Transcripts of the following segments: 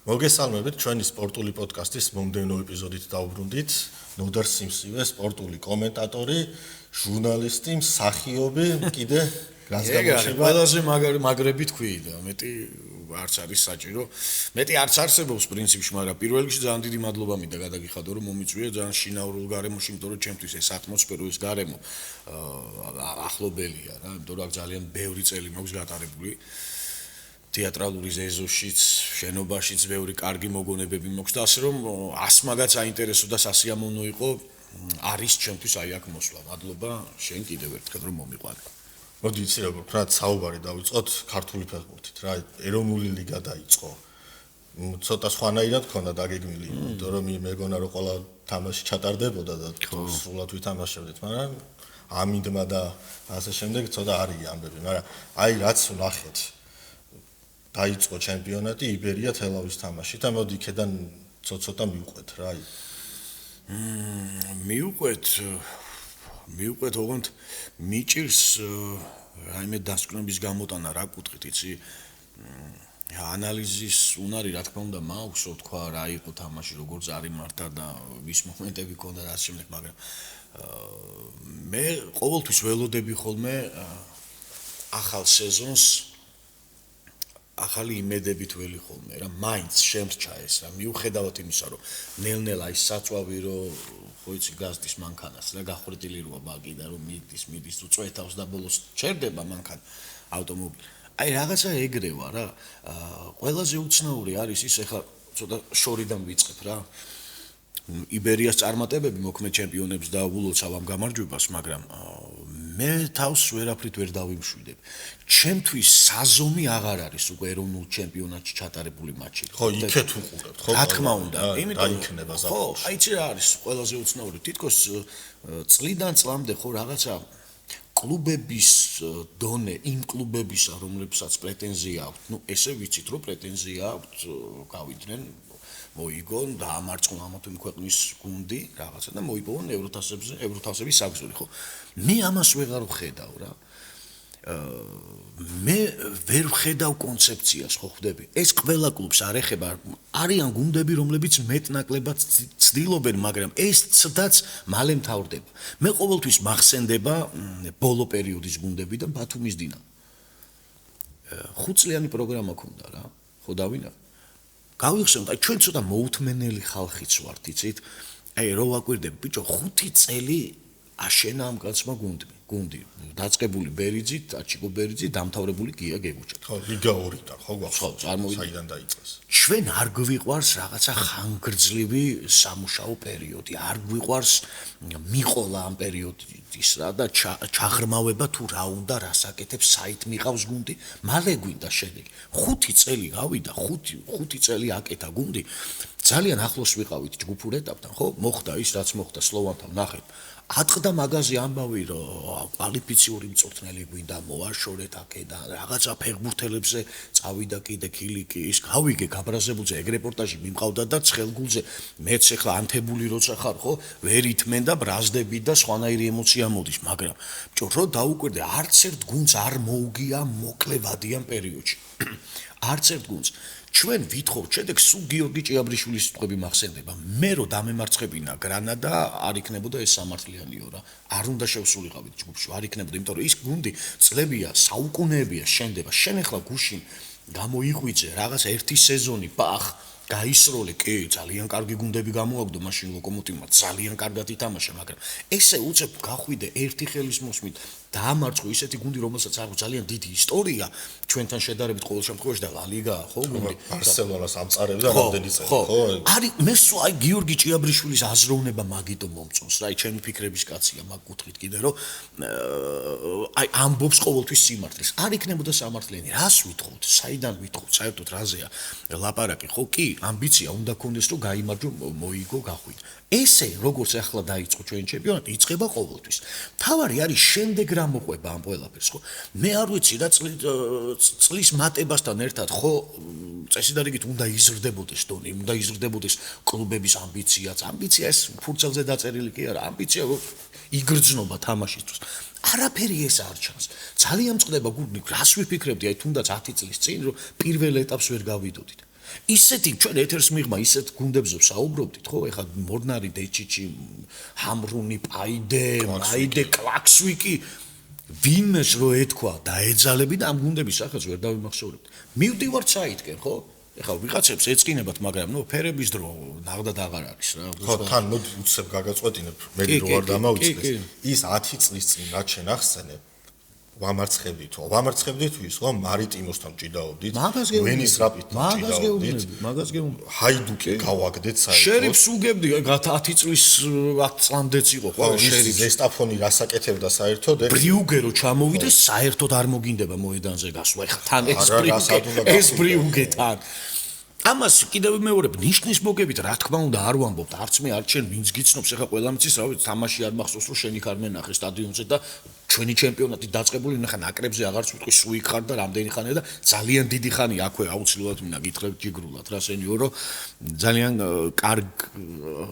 მოგესალმებით ჩვენი სპორტული პოდკასტის მომდევნო ეპიზოდით დავბრუნდით. ნოდარ სიმსივე, სპორტული კომენტატორი, ჟურნალისტი, მსახიობი, კიდე რაც გამოჩება. ყველაზე მაგრები თქვი და მეტი არც არის საჭირო. მეტი არც არსებობს პრინციპში, მაგრამ პირველ რიგში ძალიან დიდი მადლობა მინდა გადაგიხადო, რომ მომიწვია ძალიან შინაურულ გარემოში, იმიტომ რომ ჩემთვის ეს ატმოსფერო, ეს გარემო ახლობელია რა, იმიტომ რომ ძალიან ბევრი წელი მაქვს გატარებული. თეატრალური ზეზოშიც, შენობაშიც ბევრი კარგი მოგონებები მაქვს და ასე რომ ასმაგაც აინტერესო და სასიამოვნო იყო არის ჩემთვის აი აქ მოსვლა. მადლობა შენ კიდევ ერთხელ რომ მომიყვანე. მოდი იცი როგორ ვთქვათ, საუბარი დავიწყოთ ქართული ფეხბურთით რა. ეროვნული ლიგა დაიწყო. ცოტა სხვანაირად ქონდა დაგეგმილი, იმიტომ რომ მეგონა რომ ყველა თამაში ჩატარდებოდა და სრულად ვითამაშებდით, მაგრამ ამინდმა და ასე შემდეგ ცოტა არის ამბები, მაგრამ აი რაც ვნახეთ დაიწყო ჩემპიონატი იბერია თელავის თამაში და მოდი იქედან ცოტა მივყვეთ რა. მივყვეთ ოღონდ მიჭირს რაიმე დასკვნების გამოტანა რა კუთხით იცი ანალიზის უნარი რა თქმა უნდა მაქვს თქვა რა იყო თამაში როგორ წარიმართა და ვის მომენტები ქონდა რა შემდეგ მაგრამ მე ყოველთვის ველოდები ხოლმე ახალ სეზონს ახალი იმედებით ველი ხოლმე რა მაინც შემრჩა ეს რა მიუხედავად იმისა რომ ნელ-ნელა ის საწვავი რომ ხო იცი გაზდის მანქანას რა გახრდილი როა მაგიდან რომ მიდის უწვეთავს და ბოლოს ჩერდება მანქანა ავტომობილი აი რაღაცა ეგრევა რა ყველაზე უცნაური არის ის ეხლა ცოტა შორიდან ვიწყებ რა იბერიას წარმატებები მოქმედ ჩემპიონებს და ულოცავ ამ გამარჯვებას მაგრამ მე თავს ვერაფრით ვერ დავიმშვიდებ. ჩემთვის საზომი აღარ არის უკვე ეროვნულ ჩემპიონატში ჩატარებული მატჩი. ხო, იქეთ უყურებთ, ხო? რა თქმა უნდა, იმიტომ იქნება ზაფხულში. ხო, აი ცი რა არის ყველაზე უცნაური. თითქოს წლიდან წლამდე ხო რაღაცა კლუბების დონე, იმ კლუბებისა, რომლებსაც პრეტენზია აქვთ, ну, ესე ვიცით, რომ პრეტენზია აქვთ, გავიდნენ მოიგონ დაამარცხონ ამა თუ იმ ქვეყნის გუნდი რაღაცა და მოიპოვონ ევროთასების საგზური ხო მე ამას ვეღარ ვხედავ რა მე ვერ ვხედავ კონცეფციას ხო ხვდები ეს ყველა კლუბს არ ეხება არიან გუნდები რომლებიც მეტნაკლებად ცდილობენ მაგრამ ეს ცდაც მალე მთავრდება მე ყოველთვის მახსენდება ბოლო პერიოდის გუნდები და ბათუმის დინამო 5 წლიანი პროგრამა ქონდა რა ხო დავინახე გავიხსენოთ, აი ჩვენ ცოტა მოუთმენელი ხალხიც ვართ, იცით? აი რო ვაკვირდები, ბიჭო, 5 წელი აშენა ამ კაცმა გუნდი. დაწყებული ბერიძით, აჩიკო ბერიძით, დამთავრებული გია გეგუჭა. ხო, ლიგა 2-დან, ხო გვაქვს. ხო, წარმოვიდგინე. საიდან დაიწყეს? ჩვენ არ გვიყვარს რაღაცა ხანგრძლივი სამუშაო პერიოდი, არ გვიყვარს მიყოლა ამ პერიოდის რა და ჩაღრმავება თუ რა უნდა, რას აკეთებს, საით მიყავს გუნდი, მალე გვინდა შედეგი. 5 წელი გავიდა, 5 წელი აკეთა გუნდი. ძალიან ახლოს ვიყავით ჯგუფურ ეტაპთან, ხო? მოხდა ის, რაც მოხდა სლოვანთან, ნახეთ. ატყდა მაგაზი ამბავი რომ კვალიფიციური მწვრთნელი გვინდა მოაშორეთ აქედან რაღაცა ფეხბურთელებზე წავიდა კიდე ქილიკი ის გავიგე გაბრაზებულზე ეგ რეპორტაჟი მიმყავდა და ცხელგულზე მეც ახლა ანთებული როცა ხარ ხო ვერ ითმენ და ბრაზდები და სხვანაირი ემოცია მოდის მაგრამ ბჭო რო დაუკვირდე არც ერთ გუნდს არ მოუგია მოკლევადიან პერიოდში არც ერთ გუნდს ჩვენ ვითხოვთ შედეგს სულ გიორგი ჭიაბრიშვილის სიტყვები მახსენდება მე რო დამემარცხებინა გრანადა არ იქნებოდა ეს სამართლიანიო რა არ უნდა შევსულიყავით ჯგუფში არ იქნებოდა იმიტომ რომ ის გუნდი წლებია საუკუნეებია შენდება შენ ახლა გუშინ გამოიღვიძე რაღაც ერთი სეზონი პახ გაისროლე კი ძალიან კარგი გუნდები გამოაგდო მაშინ ლოკომოტივმა ძალიან კარგად ითამაშა მაგრამ ესე უცებ გახვიდე ერთი ხელის მოსმით დაამარცხო ისეთი გუნდი რომელსაც აქვს ძალიან დიდი ისტორია ჩვენთან შედარებით ყოველ შემთხვევაში და ლა ლიგა ხო გუნდი ბარსელონას ამწარებდა რამდენი წელი ხო არის მე სულ აი გიორგი ჭიაბრიშვილის აზროვნება მაგიტო მომწონს რა აი ჩემი ფიქრების კაცია მაგ კუთხით კიდე რომ აი ამბობს ყოველთვის სიმართლეს არ იქნებოდა სამართლიანი რას ვითხოვთ საიდან ვითხოვთ საერთოდ რაზეა ლაპარაკი ხო კი ამბიცია უნდა კონდეს რომ გაიმარჯვო მოიგო გახვიდე ესე როგორც ახლა დაიწყო ჩვენ ჩემპიონატი იწყება ყოველთვის თავარი არის შემდეგ რა მოყვება ამ ყველაფერს ხო მე არ ვიცი რა წლის მატებასთან ერთად ხო წესიდარიგით უნდა იზრდებოდეს დონე უნდა იზრდებოდეს კლუბების ამბიცია ეს ფურცელზე დაწერილი კი არა ამბიცია იგრძნობა თამაშისთვის არაფერი ეს არ ჩანს ძალიან წყდება გუნდი რას ვიფიქრებდი აი თუნდაც 10 წლის წინ რომ პირველ ეტაპს ვერ გავიდოდით ისეთი ჩვენ ეთერს მიღმა ისეთ გუნდებზე საუბრობდით, ხო? ეხლა მორნარი, დეჩიჩი, ჰამრუნი, მაიდე, კლაქსვიკი ვინმეს რო ეთქვა დაეძალები და ამ გუნდების სახელს ვერ დავიმახსოვრებთ. მივდივართ საითკენ, ხო? ეხლა ვიღაცებს ეწკინებათ, მაგრამ ფერების დრო ნახდად აღარ არის რა. ხო, თან მოდი უცებ გაგაწყვეტინებ, მე რო არ დამავიწყდეს. ის 10 წლის წინ რაც შენ ახსენე, ვამარცხებდით ვის, ხო? მარიტიმოსთან ჭიდაობდით, ვენის რაპიდთან ჭიდაობდით. მაგას გეუბნები. ჰაიდუკი გავაგდეთ საერთოდ. შერიფს უგებდი, 10 წლის 10 წლამდეც იყო, ხო? შერიფს ზესტაფონი რასაკეთებდა საერთოდ? ბრიუგე რო ჩამოვიდეს, საერთოდ არ მოგინდება მოედანზე გასვლა. ეხლა თან ეს ბრიუგე თან. ამას კიდევ მეორებ ნიშნის მოგებით, რა თქმა უნდა, არ ვამბობთ, არც მე არ ჩვენ ვინც გიცნობს, ეხლა ყველა მიცის, რა ვიცი, თამაში არ მახსოვს, რომ შენი ხარ მენახე სტადიონზე და ჩვენი ჩემპიონატი დაწყებული, ნახა ნაკრებზე აღარც ვიტყვი სუიკ ხარ და რამდენი ხანია და ძალიან დიდი ხანია აქვე აუცილებლად მინდა გითხრათ ჯიგრულად რა სენიორო ძალიან კარგ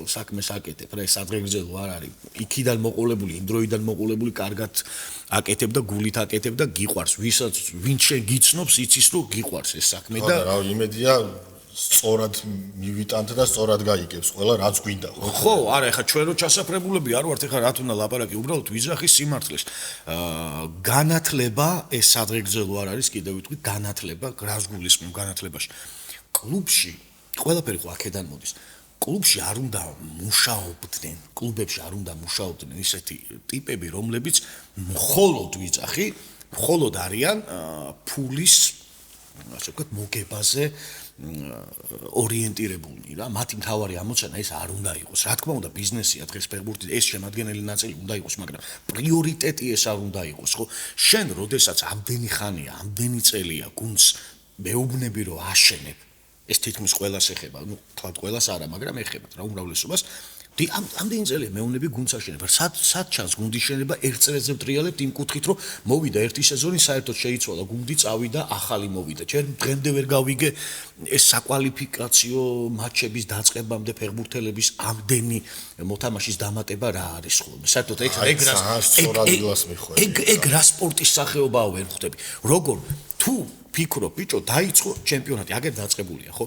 საქმეს აკეთებ რა ეს ადრეგრძელო არ არის იქიდან მოყოლებული იმ დროიდან მოყოლებული კარგად აკეთებ და გულით აკეთებ და გიყვარს ვისაც ვინც შენ გიცნობს იცის რომ გიყვარს ეს საქმე და რა იმედია სწორად მივიტანთ და სწორად გაიგებს ყველა რაც გვინდა ხო არა ეხა ჩვენ რო ჩასაფრებულები არ ვართ ეხა რა თუნდა ლაპარაკი უბრალოდ ვიძახის სიმართლეს განათლება ეს ადრეგრძელო არ არის კიდევ ვიტყვი განათლება გრას გულისხმობ განათლებაში კლუბში ყველაფერი ხო აქედან მოდის კლუბში არ უნდა მუშაობდნენ კლუბებში არ უნდა მუშაობდნენ ისეთი ტიპები რომლებიც მხოლოდ ვიძახი მხოლოდ არიან ფულის ასე ვქოთ მოგებაზე ორიენტირებული რა მათი მთავარი ამოცანა ეს არ უნდა იყოს რა თქმა უნდა ბიზნესია დღეს ფეხბურთი ეს შემადგენელი ნაწილი უნდა იყოს მაგრამ პრიორიტეტი ეს არ უნდა იყოს ხო შენ როდესაც ამდენი ხანია ამდენი წელია გუნდს მეუბნები რომ აშენებ ეს თითქმის ყველას ეხება ნუ თქვა ყველას არა მაგრამ ეხებათ რა უმრავლესობას ამდენი წელია მეუბნები გუნდს აშენებ სად ჩანს გუნდის შენება ერთ წელზე ვტრიალებთ იმ კუთხით რომ მოვიდა ერთი სეზონი საერთოდ შეიცვალა გუნდი წავიდა ახალი მოვიდა ჯერ დღემდე ვერ გავიგე ეს საკვალიფიკაციო მატჩების დაწყებამდე ფეხბურთელების ამდენი მოთამაშის დამატება რა არის ხოლმე საერთოდ ეგ რა სპორტის სახეობაა ვერ ხვდები როგორ თუ ფიქრობ ბიჭო დაიწყო ჩემპიონატი აგერ დაწყებულია ხო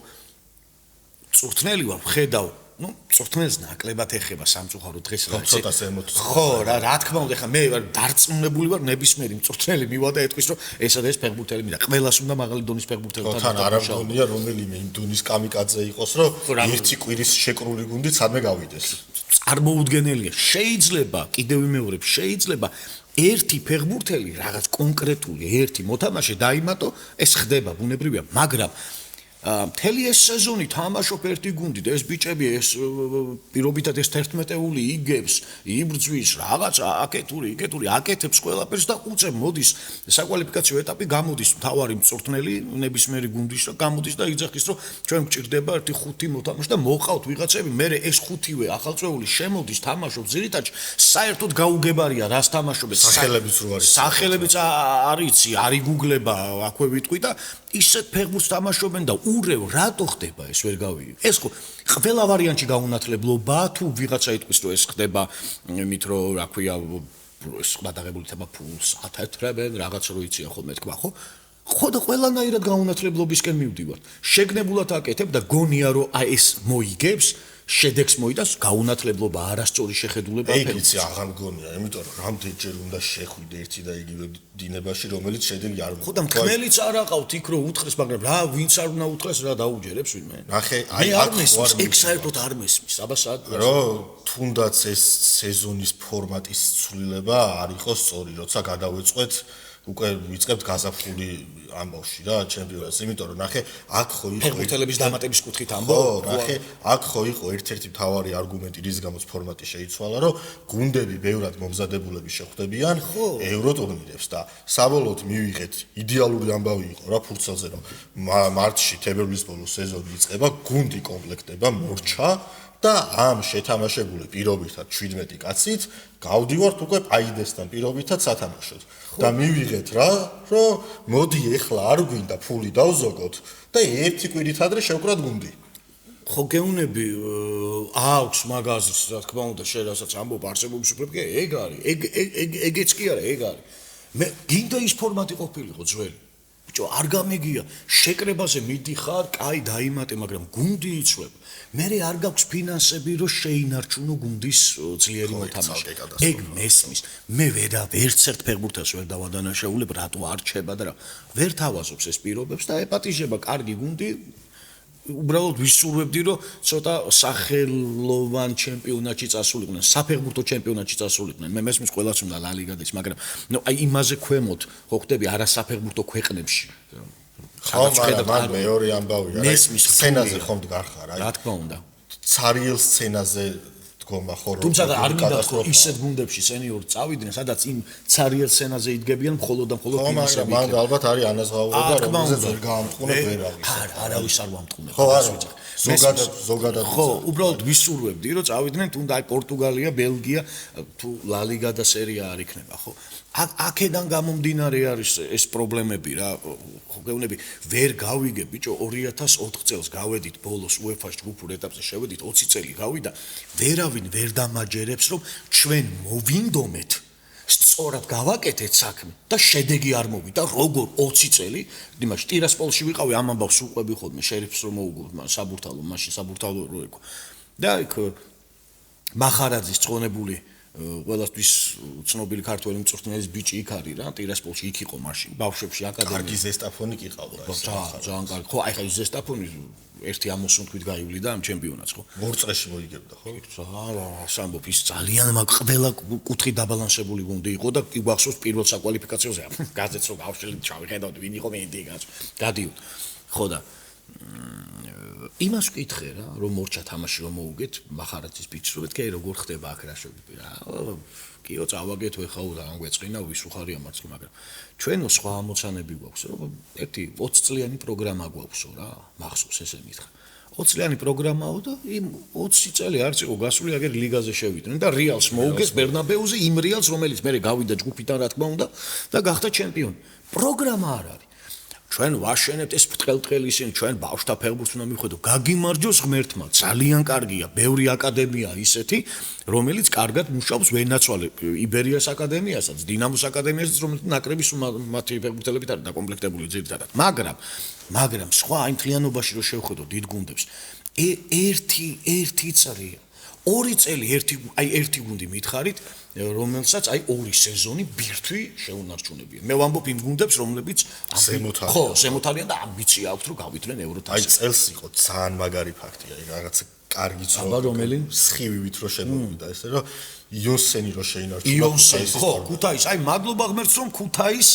წვრთნელი ვარ ხედავ ну, წვრთნელს ნაკლებად ეხება სამწუხაროდ დღეს რა ცოტა ემოცია. ხო, რა თქმა უნდა, ხა მე ვარ დარწმუნებული ვარ ნებისმიერი მწვრთნელი მივადა ეთქვის რომ ესა და ეს ფეხბურთელი მინდა. ყველას უნდა მაღალი დონის ფეხბურთელთან თან არ მგონია რომელიმე იმ დონის კამიკაძე იყოს რომ ერთი კვირის შეკრული გუნდი სადმე გავიდეს. წარმოუდგენელია. შეიძლება კიდევ ვიმეორებ, შეიძლება ერთი ფეხბურთელი რაღაც კონკრეტული ერთი მოთამაშე დაიმატო, ეს ხდება ბუნებრივია, მაგრამ მთელი ეს სეზონი თამაშობ ერთი გუნდი და ეს ბიჭები ეს პირობითად ეს 11-ეული იგებს, იბრძვის რაღაც აკეთური აკეთებს ყველაფერს და უწევ მოდის საკვალიფიკაციო ეტაპი გამოდის მთავარი მწვრთნელი ნებისმიერი გუნდის და გამოდის და იძახის რომ ჩვენ გვჭირდება ერთი 5 მოთამაშე და მოყავთ ვიღაცები მე ეს 5-ვე ახალწეული შემოდის თამაშობს ძირითადად საერთოდ გაუგებარია რას თამაშობენ სახელებიც რო არის სახელებიც არიცი არ იგუგლება აქვე ვიტყვი და ისეთ ფეხბურთს თამაშობენ და ურევ რატო ხდება ეს ვერ გავიგე ეს ხო ყველა ვარიანტი გაუნათლებლობა თუ ვიღაცა იტყვის რომ ეს ხდება იმით რომ რა ქვია ეს გადაღებული თემა ფულს ათეთრებენ რაღაც რო იციან ხოლმე თქვა ხო ხო და ყველანაირად გაუნათლებლობისკენ მივდივართ შეგნებულად აკეთებ და გონია რომ აი ეს მოიგებს შედეგს მოიტანს გაუნათლებლობა არასწორი შეხედულება ეგიცი აღარ მგონია იმიტომ რომ რამდენჯერ უნდა შეხვიდე ერთი და იგივე დინებაში რომელიც შედეგი არ ხო და მთქმელიც არ აყავთ იქ რომ უთხრეს მაგრამ რა ვინც არ უნდა უთხრეს რა დაუჯერებს ვინმე ნახე აი არ მესმის ეგ საერთოდ არ მესმის აბა სად რომ თუნდაც ეს სეზონის ფორმატის ცვლილება არ იყოს სწორი როცა გადავეწყვეთ უკვე ვიწყებთ გაზაფხული ამბავში რა ჩემპიონატს იმიტომ რომ ნახე აქ ხო იყო ფეხბურთელების დამატების კუთხით ამბავ ხო ნახე აქ ხო იყო ერთ-ერთი მთავარი არგუმენტი რის გამოც ფორმატი შეიცვალა რომ გუნდები ბევრად მომზადებულები შეხვდებიან ევროტურნირებს და საბოლოოდ მივიღეთ idеალური ამბავი იყო რა ფურცელზე რომ მარტში თებერვლის ბოლოს სეზონი იწყება გუნდი კომპლექტდება მორჩა და ამ შეთამაშებული პირობითად 17 კაცით გავდივართ უკვე პაიდესთან პირობითად სათამაშოდ და მივიღეთ რა რომ მოდი ეხლა არ გვინდა ფული დავზოგოთ და ერთი კვირით ადრე შევკრათ გუნდი ხო გეუნები აქვს მაგაზრს რა თქმა უნდა შენ რასაც ამბობ არსებობის უფლება ეგ არის ეგეც კი არა ეგ არის მე გინდა ის ფორმატი ყოფილიყო ძველი ბიჭო, არ გამიგია, შეკრებაზე მიდიხარ, კაი დაიმატე, მაგრამ გუნდი იცვლება. მე არ გაქვს ფინანსები, რომ შეინარჩუნო გუნდის ძლიერი მოთამაშე. ეგ მესმის. მე ვერც ერთ ფეხბურთელს ვერ დავადანაშაულებ, რატო არ რჩება და რა. ვერ თავაზობს ეს პირობებს და ეპატიჟება კარგი გუნდი. უბრალოდ ვისურვებდი, რომ ცოტა სახელოვან ჩემპიონატში წასულიყვნენ, საფეხბურთო ჩემპიონატში წასულიყვნენ. მე მესმის ყველას უნდა ლა ლიგა და ის, მაგრამ აი იმაზე ქვემოთ, ხო ხდები არასაფეხბურთო ქვეყნებში. ხო, მაგრამ მეორე ამბავია, სცენაზე ხომ დგახარ, აი. რა თქმა უნდა. ცარიელ სცენაზე დგომა ხო რომ თუმცა არ მინდა რომ ისეთ გუნდებში სენიორი წავიდნენ, სადაც იმ ცარიელ სცენაზე იდგებიან მხოლოდ და მხოლოდ ფინანსები. ხო, მაგრამ ალბათ არის ანაზღაურება, რომელზეც ვერ გაამტყუნებ ვერავის. არავის არ ვამტყუნებ. ხო, ზოგადად. ხო, უბრალოდ ვისურვებდი, რომ წავიდნენ თუნდა აი პორტუგალია, ბელგია, თუ ლა ლიგა და სერია არ იქნება, ხო? აქედან გამომდინარე არის ეს პრობლემები რა, ხო გეუბნები, ვერ გავიგებ ბიჭო 2004 წელს გავედით ბოლოს UEFA-ს ჯგუფურ ეტაპზე შევედით 20 წელი გავიდა, ვერავინ ვერ დამაჯერებს რომ ჩვენ მოვინდომეთ, სწორად გავაკეთეთ საქმე და შედეგი არ მოვიდა, როგორ 20 წელი, იმაში ტირასპოლში ვიყავი, ამ ამბავს უყვები ხოლმე შერიფს რომ მოუგო, საბურთალო, მაშინ საბურთალო რო ერქვა. და იქ მახარაძის წონებული ყველასთვის ცნობილი ქართველი მწვრთნელის ბიჭი იქ არის რა, ტირასპოლში იქ იყო მაშინ, ბავშვებში აკადემია. კარგი ზესტაფონი კი ყავდა ეს. ძალიან კარგი. ხო, აი ხა ის ზესტაფონი ერთი ამოსუნთქვით გაივლიდა ამ ჩემპიონატს, ხო? მორწეში მოიგებდა, ხო? სამბობ ის ძალიან ყველა კუთხით დაბალანსებული გუნდი იყო და გახსოვს პირველ საკვალიფიკაციოზე გაზეთს რო გავშელით, ჩავიხედავთ ვინ იყო მენდი გადიოდ. ხო და იმას ვკითხე რა, რომ მორჩა თამაში რომ მოუგეთ მახარაძის ბიჭს, რომ მეთქე როგორ ხდება აქ რა შეგვიძლია რა. კიო წავაგეთ ვეხაო და ან გვეწყინა ვისუხარია მარცხი, მაგრამ ჩვენო სხვა ამოცანები გვაქვს, რომ ერთი 20 წლიანი პროგრამა გვაქვსო რა, მახსოვს ესე მითხრა. 20 წლიანი პროგრამაო და იმ 20 წელი არც იყო გასული, აგერ ლიგაზე შევიდნენ და რეალს მოუგეს ბერნაბეუზე, იმ რეალს, რომელიც მე გავიდა ჯგუფიდან რა თქმა უნდა და გახდა ჩემპიონი. პროგრამა არ არის. ჩვენ ვაშენებთ ეს ბრტყელ ისინი, ჩვენ ბავშვთა ფეხბურთს უნდა მივხვდეთ, გაგიმარჯოს ღმერთმა, ძალიან კარგია, ბევრი აკადემია ისეთი, რომელიც კარგად მუშაობს ვენაცვალე იბერიას აკადემიასაც, დინამოს აკადემიასაც, რომელიც ნაკრების მათი ფეხბურთელებით არის დაკომპლექტებული ძირითადად. მაგრამ სხვა აი მთლიანობაში რო შევხედო დიდ გუნდებს, ერთი წრია, 2 წელი ერთი გუნდი მითხარით, რომელსაც აი 2 სეზონი ბირთვი შეუნარჩუნებია. მე ვამბობ იმ გუნდებს, რომლებიც ზემოთ არიან და ამბიცია აქვთ, რომ გავიდნენ ევროთასზე. აი წელს იყო ძალიან მაგარი ფაქტია, აი რაღაც კარგი ცოლა. რომელი სხივივით რო შემოვიდა ესე, რომ იონსენი რო შეინარჩუნა. იონსენი, ხო, ქუთაის, აი მადლობა ღმერთს, რომ ქუთაის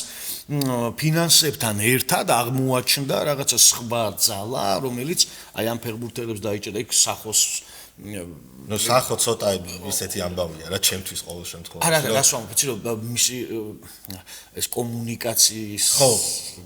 ფინანსებთან ერთად აღმოაჩნდა რაღაცა სხვა ძალა, რომელიც აი ამ ფეხბურთელებს დაიჭერა იქ სახოს ნუ სახო ცოტა ისეთი ამბავია რა ჩემთვის ყოველ შემთხვევაში. არა, გასვამ, ვიცი რომ მისი ეს კომუნიკაციის ხო,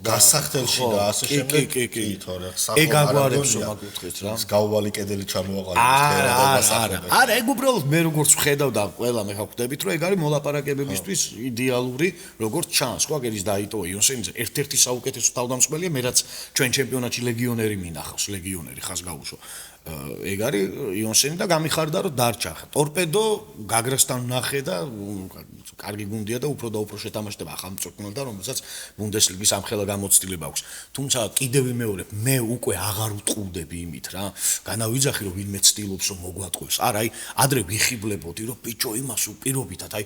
გასახდელში და ასე შემდეგ. კი, თორე სახო ეგ აგვარებს რომ აკუთხეთ რა. გავვალი კედელი ჩამოაყალიბეს არა, ეგ უბრალოდ მე როგორც ვხედავ და ყველა მე ხავხდებით რომ ეგ არის მოლაპარაკებებისთვის იდეალური როგორც ჩანს, ხო, აგერის დაიტოვა იონსენიძე, ერთ-ერთი საუკეთესო თავდამსხმელია, მე რაც ჩვენ ჩემპიონატში ლეგიონერი მინახავს, ლეგიონერი ხას გავუშო. ეგ არის იონსენი და გამიხარდა რომ დარჩა. ტორპედო გაგრასთან ნახე და კარგი გუნდია და უფრო და უფრო შეთამაშდება ახალ მწვრთნელთან, რომელსაც ბუნდესლიგის ამხელა გამოცდილება აქვს. თუმცა კიდევ ვიმეორებ, მე უკვე აღარ ვტყუდები იმით რა. განავიძახი რომ ვინმე ცდილობს რომ მოგვატყუებს. არა, აი ადრე ვიხიბლებოდი რომ ბიჭო იმას უპირობითად, აი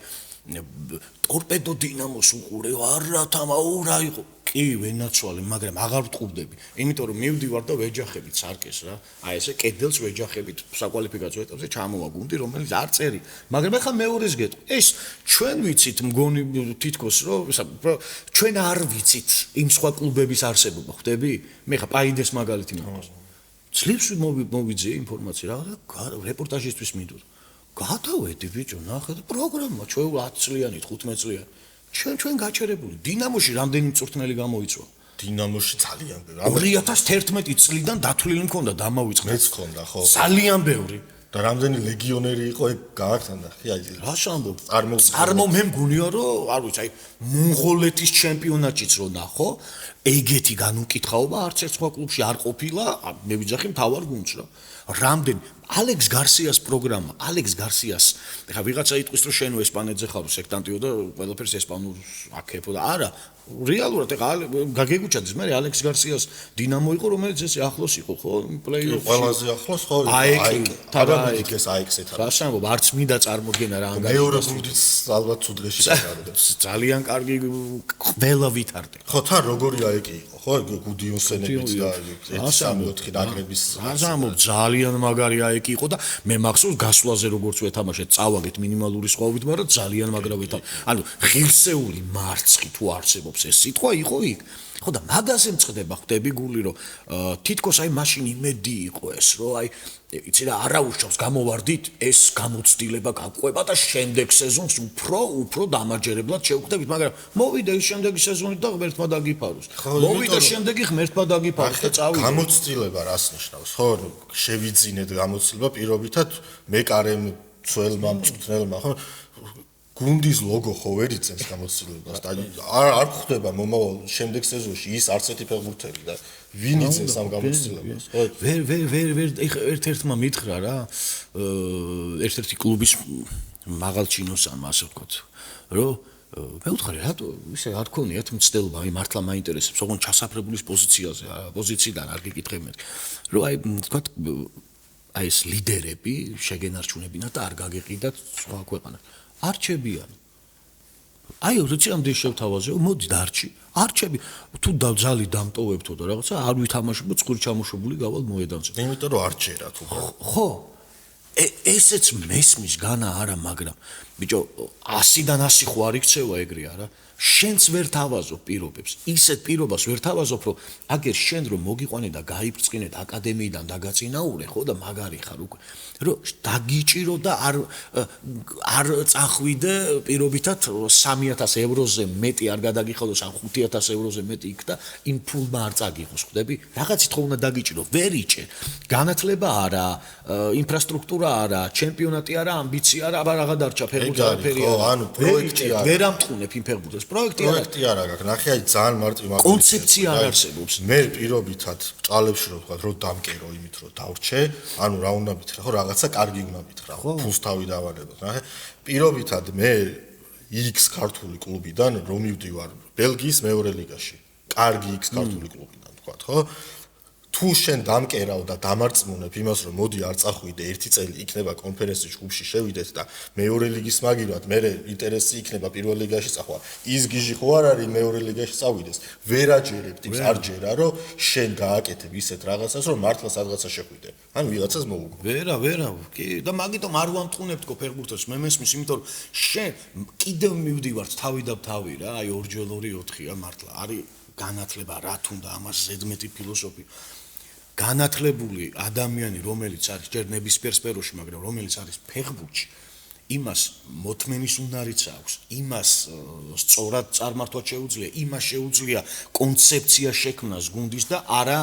ტორპედო დინამოს უყურე, არა თამაო რა იყო. კი, ვენაცვალე, მაგრამ აღარ ვტყუდები. იმიტომ რომ მივდივარ და ვეჯახებით სარკეს რა. აი ესე კედელს ვეჯახებით საკვალიფიკაციო ეტაპზე ჩამოვა გუნდი, რომელიც არ წერი. მაგრამ ახლა მეორეს გეტყვი. ეს ჩვენ ვიცით მგონი თითქოს რომ ჩვენ არ ვიცით იმ სხვა კლუბების არსებობა, ხვდები? მე ხა პაიდეს მაგალითი მაქვს. ძლივს მოვიძიე ინფორმაცია რა, რეპორტაჟისთვის მინდოდა. გადავედი ბიჭო, ნახე და პროგრამა ჩვენ 10 წლიანი, 15 წლიანი. ჩვენ გაჩერებული. დინამოში რამდენი მწვრთნელი გამოიწვა? დინამოში ძალიან ბევრი. 2011 წლიდან დათვლილი მქონდა დამავიწყდა. მეც მქონდა, ხო. ძალიან ბევრი. და რამდენი ლეგიონერი იყო ეგ გაართანდა, ხი აი. რა შამბობ? მე მგონია რომ არ ვიცი, აი მონღოლეთის ჩემპიონატშიც რო ნახო, ეგეთი განუკითხაობა არც ერთ სხვა კლუბში არ ყოფილა, მე ვიძახი მთავარ გუნდს რა. რამდენი ალექს გარსიას პროგრამა, ალექს გარსიას. ეხლა ვიღაცა იტყვის რომ შენო ესპანეთზე ხარო სექტანტიო და ყველაფერს ესპანურს აკეფო და არა, რეალურად ეხლა გაგეგუჩადეს, მე ალექს გარსიას დინამო იყო, რომელიც ესე ახლოს იყო, ხო, პლეიოფში. ყველაზე ახლოს ხო? აიკ ეს აიქს ეთან. რას ამბობ, არც მინდა წარმოდგენა რა ანგარიშს. მეორე გუნდიც ალბათ თუ დღეში გაგარდებს. ძალიან კარგი ყველა ვითარდება. ხო, თან როგორი აიკი იყო, ხო? გუდიონსენებიც და 1-3-4 ნაკრების. ამბობ, ძალიან მაგარი აიკი იყო და მე მახსოვს გასვლაზე როგორც ვეთამაშეთ, წავაგეთ მინიმალური სხვაობით, მაგრამ ძალიან მაგრა ანუ ღირსეული მარცხი თუ არსებობს ეს სიტყვა იყო იქ. ხო და მაგაზე მწყდება ხვდები გული რომ თითქოს აი მაშინ იმედი იყო ეს რომ აი იცი რა არაუშავს გამოვარდით ეს გამოცდილება გაყვება და შემდეგ სეზონს უფრო დამაჯერებლად შევხვდებით მაგრამ მოვიდა ის შემდეგი სეზონი და ღმერთმა დაგიფაროს მოვიდა შემდეგი ღმერთმა დაგიფაროს და წავიდა გამოცდილება რას ნიშნავს ხო შევიძინეთ გამოცდილება პირობითად მეკარემ ძველმა მწვრთნელმა ხო გუნდის ლოგო ხო ვერ იწევს გამოცდილებას და არ ხდება მომავალ შემდეგ სეზონში ის არც ერთი ფეხბურთელი და ვინ იწევს ამ გამოცდილებას ხო ვერ ერთ-ერთმა მითხრა რა ერთ-ერთი კლუბის მაღალჩინოსანმა ასე ვთქვათ რომ მე ვთქვი რატო ისე არ გქონიათ მცდელობა აი მართლა მაინტერესებს ოღონდ ჩასაფრებულის პოზიციიდან არ გიკითხებინეთ რომ აი ვთქვათ აი ეს ლიდერები შეგენარჩუნებინათ და არ გაგეყიდათ სხვა ქვეყანას არჩებიან. აი, როცა ამდენ შევთავაზეო, მოდი დარჩი. არჩები, თუ ძალი დამტოვებთო და რაღაცა, არ ვითამაშებო, წყური ჩამოშებული გავალ მოედანზე. იმიტომ რომ არჩერა თუ ხო. ესეც მესმის განა არა, მაგრამ ბიჭო, 100-დან 100 ხო არ იქცევა ეგრე არა? შენც ვერ თავაზობ პირობებს. ისეთ პირობას ვერ თავაზობ, რომ აგერ შენ რომ მოგიყვანე და გაიბრწყინეთ აკადემიიდან დაგაწინაურე, ხო და მაგარი ხარ უკვე. რომ დაგიჭირო და არ წახვიდე პირობითად 3000 ევროზე მეტი არ გადაგიხადოს ან 5000 ევროზე მეტი იქ და იმ ფულმა არ წაგიღოს, ხვდები? რაღაცით ხო უნდა დაგიჭირო, ვერ იჭე. განათლება არა, ინფრასტრუქტურა არა, ჩემპიონატი არა, ამბიცია არა, აბა რაღა დარჩა ფეხბურთი არაფერი არა. ანუ პროექტი არა. ვერ ამტყუნებ იმ ფეხბურთს. პროექტი არა გაქვს. ნახე აი ძალიან მარტივ მაგალითია. კონცეფცია არ არსებობს. მე პირობითად ჭალებში რომ ვთქვა, რომ დამკერო იმით, რომ დავრჩე, ანუ რა უნდა მითხრა, ხო რაღაცა კარგი უნდა მითხრა, ფულს თავი დავანებოთ. ნახე, პირობითად მე X ქართული კლუბიდან რომ მივდივარ ბელგიის მეორე ლიგაში. კარგი X ქართული კლუბიდან ვთქვა, ხო? თუ შენ დამკერავ და დამარწმუნებ იმას, რომ მოდი არ წახვიდე ერთი წელი იქნება კონფერენციის ჯგუფში შევიდეთ და მეორე ლიგის მაგივრად მე ინტერესი იქნება პირველ ლიგაში წახვა. ის გიჟი ხო არ არის მეორე ლიგაში წავიდეს. ვერ აჯერებ ტიპს არ ჯერა, რომ შენ გააკეთებ ისეთ რაღაცას, რომ მართლა სადღაცა შეხვიდე. ანუ ვიღაცას მოუგო. ვერა, კი და მაგიტომ არ ვამტყუნებთ ფეხბურთს, მე მესმის, იმიტომ რომ შენ კიდევ მივდივართ თავი და თავი რა, აი 2x2 4-ია მართლა. არის განათლება რა თუნდა ამას ზედმეტი ფილოსოფია. განათლებული ადამიანი, რომელიც არის ჯერ ნებისმიერ სფეროში, მაგრამ რომელიც არის ფეხბურთში, იმას მოთმენის უნარიც აქვს, იმას სწორად წარმართვა შეუძლია, იმას შეუძლია კონცეფცია შექმნას გუნდის და არა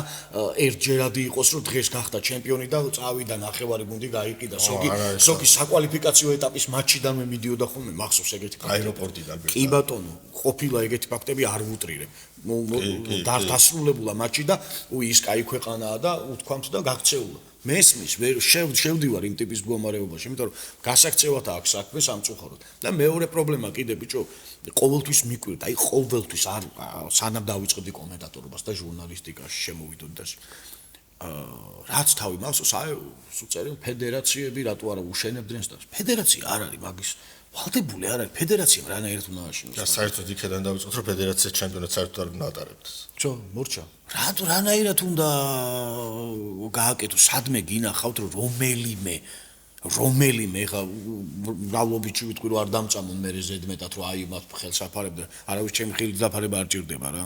ერთჯერადი იყოს, რომ დღეს გახდა ჩემპიონი და წავიდა ნახევარი გუნდი გაიყიდა. ზოგი საკვალიფიკაციო ეტაპის მატჩიდანვე მიდიოდა ხოლმე, მახსოვს ეგეთი ფაქტები. აეროპორტიდან. კი ბატონო, ყოფილა ეგეთი ფაქტები არ ვუტრირებ. დასრულებულა მატჩი და ის კაი ქვეყანაა და უთქვამთ და გაქცეულა. მესმის, შევდივარ იმ ტიპის მდგომარეობაში, იმიტომ რომ გასაქცევად აქვს საქმე სამწუხაროდ. და მეორე პრობლემა კიდე ბიჭო, ყოველთვის მიკვირდა, აი ყოველთვის არ სანამ დავიწყებდი კომენტატორობას და ჟურნალისტიკაში შემოვიდოდი და რაც თავი მახსოვს, აი უწერენ ფედერაციები რატო არა უშენებდნენ და ფედერაცია არ არის მაგის ვალდებული არ არის ფედერაციამ რანაირად უნდა აშენოს და საერთოდ იქიდან დავიწყოთ რომ ფედერაციის ჩემპიონატს საერთოდ არ უნდა ატარებდეს ჩო მორჩა რატო რანაირად უნდა გააკეთო სადმე გინახავთ რომ რომელიმე ხა ავლობიჩი ვიტყვი რომ არ დამწამონ მე ზედმეტად რომ აი მათ ხელს აფარებდნენ არავის ჩემი ხილით დაფარება არ ჭირდება რა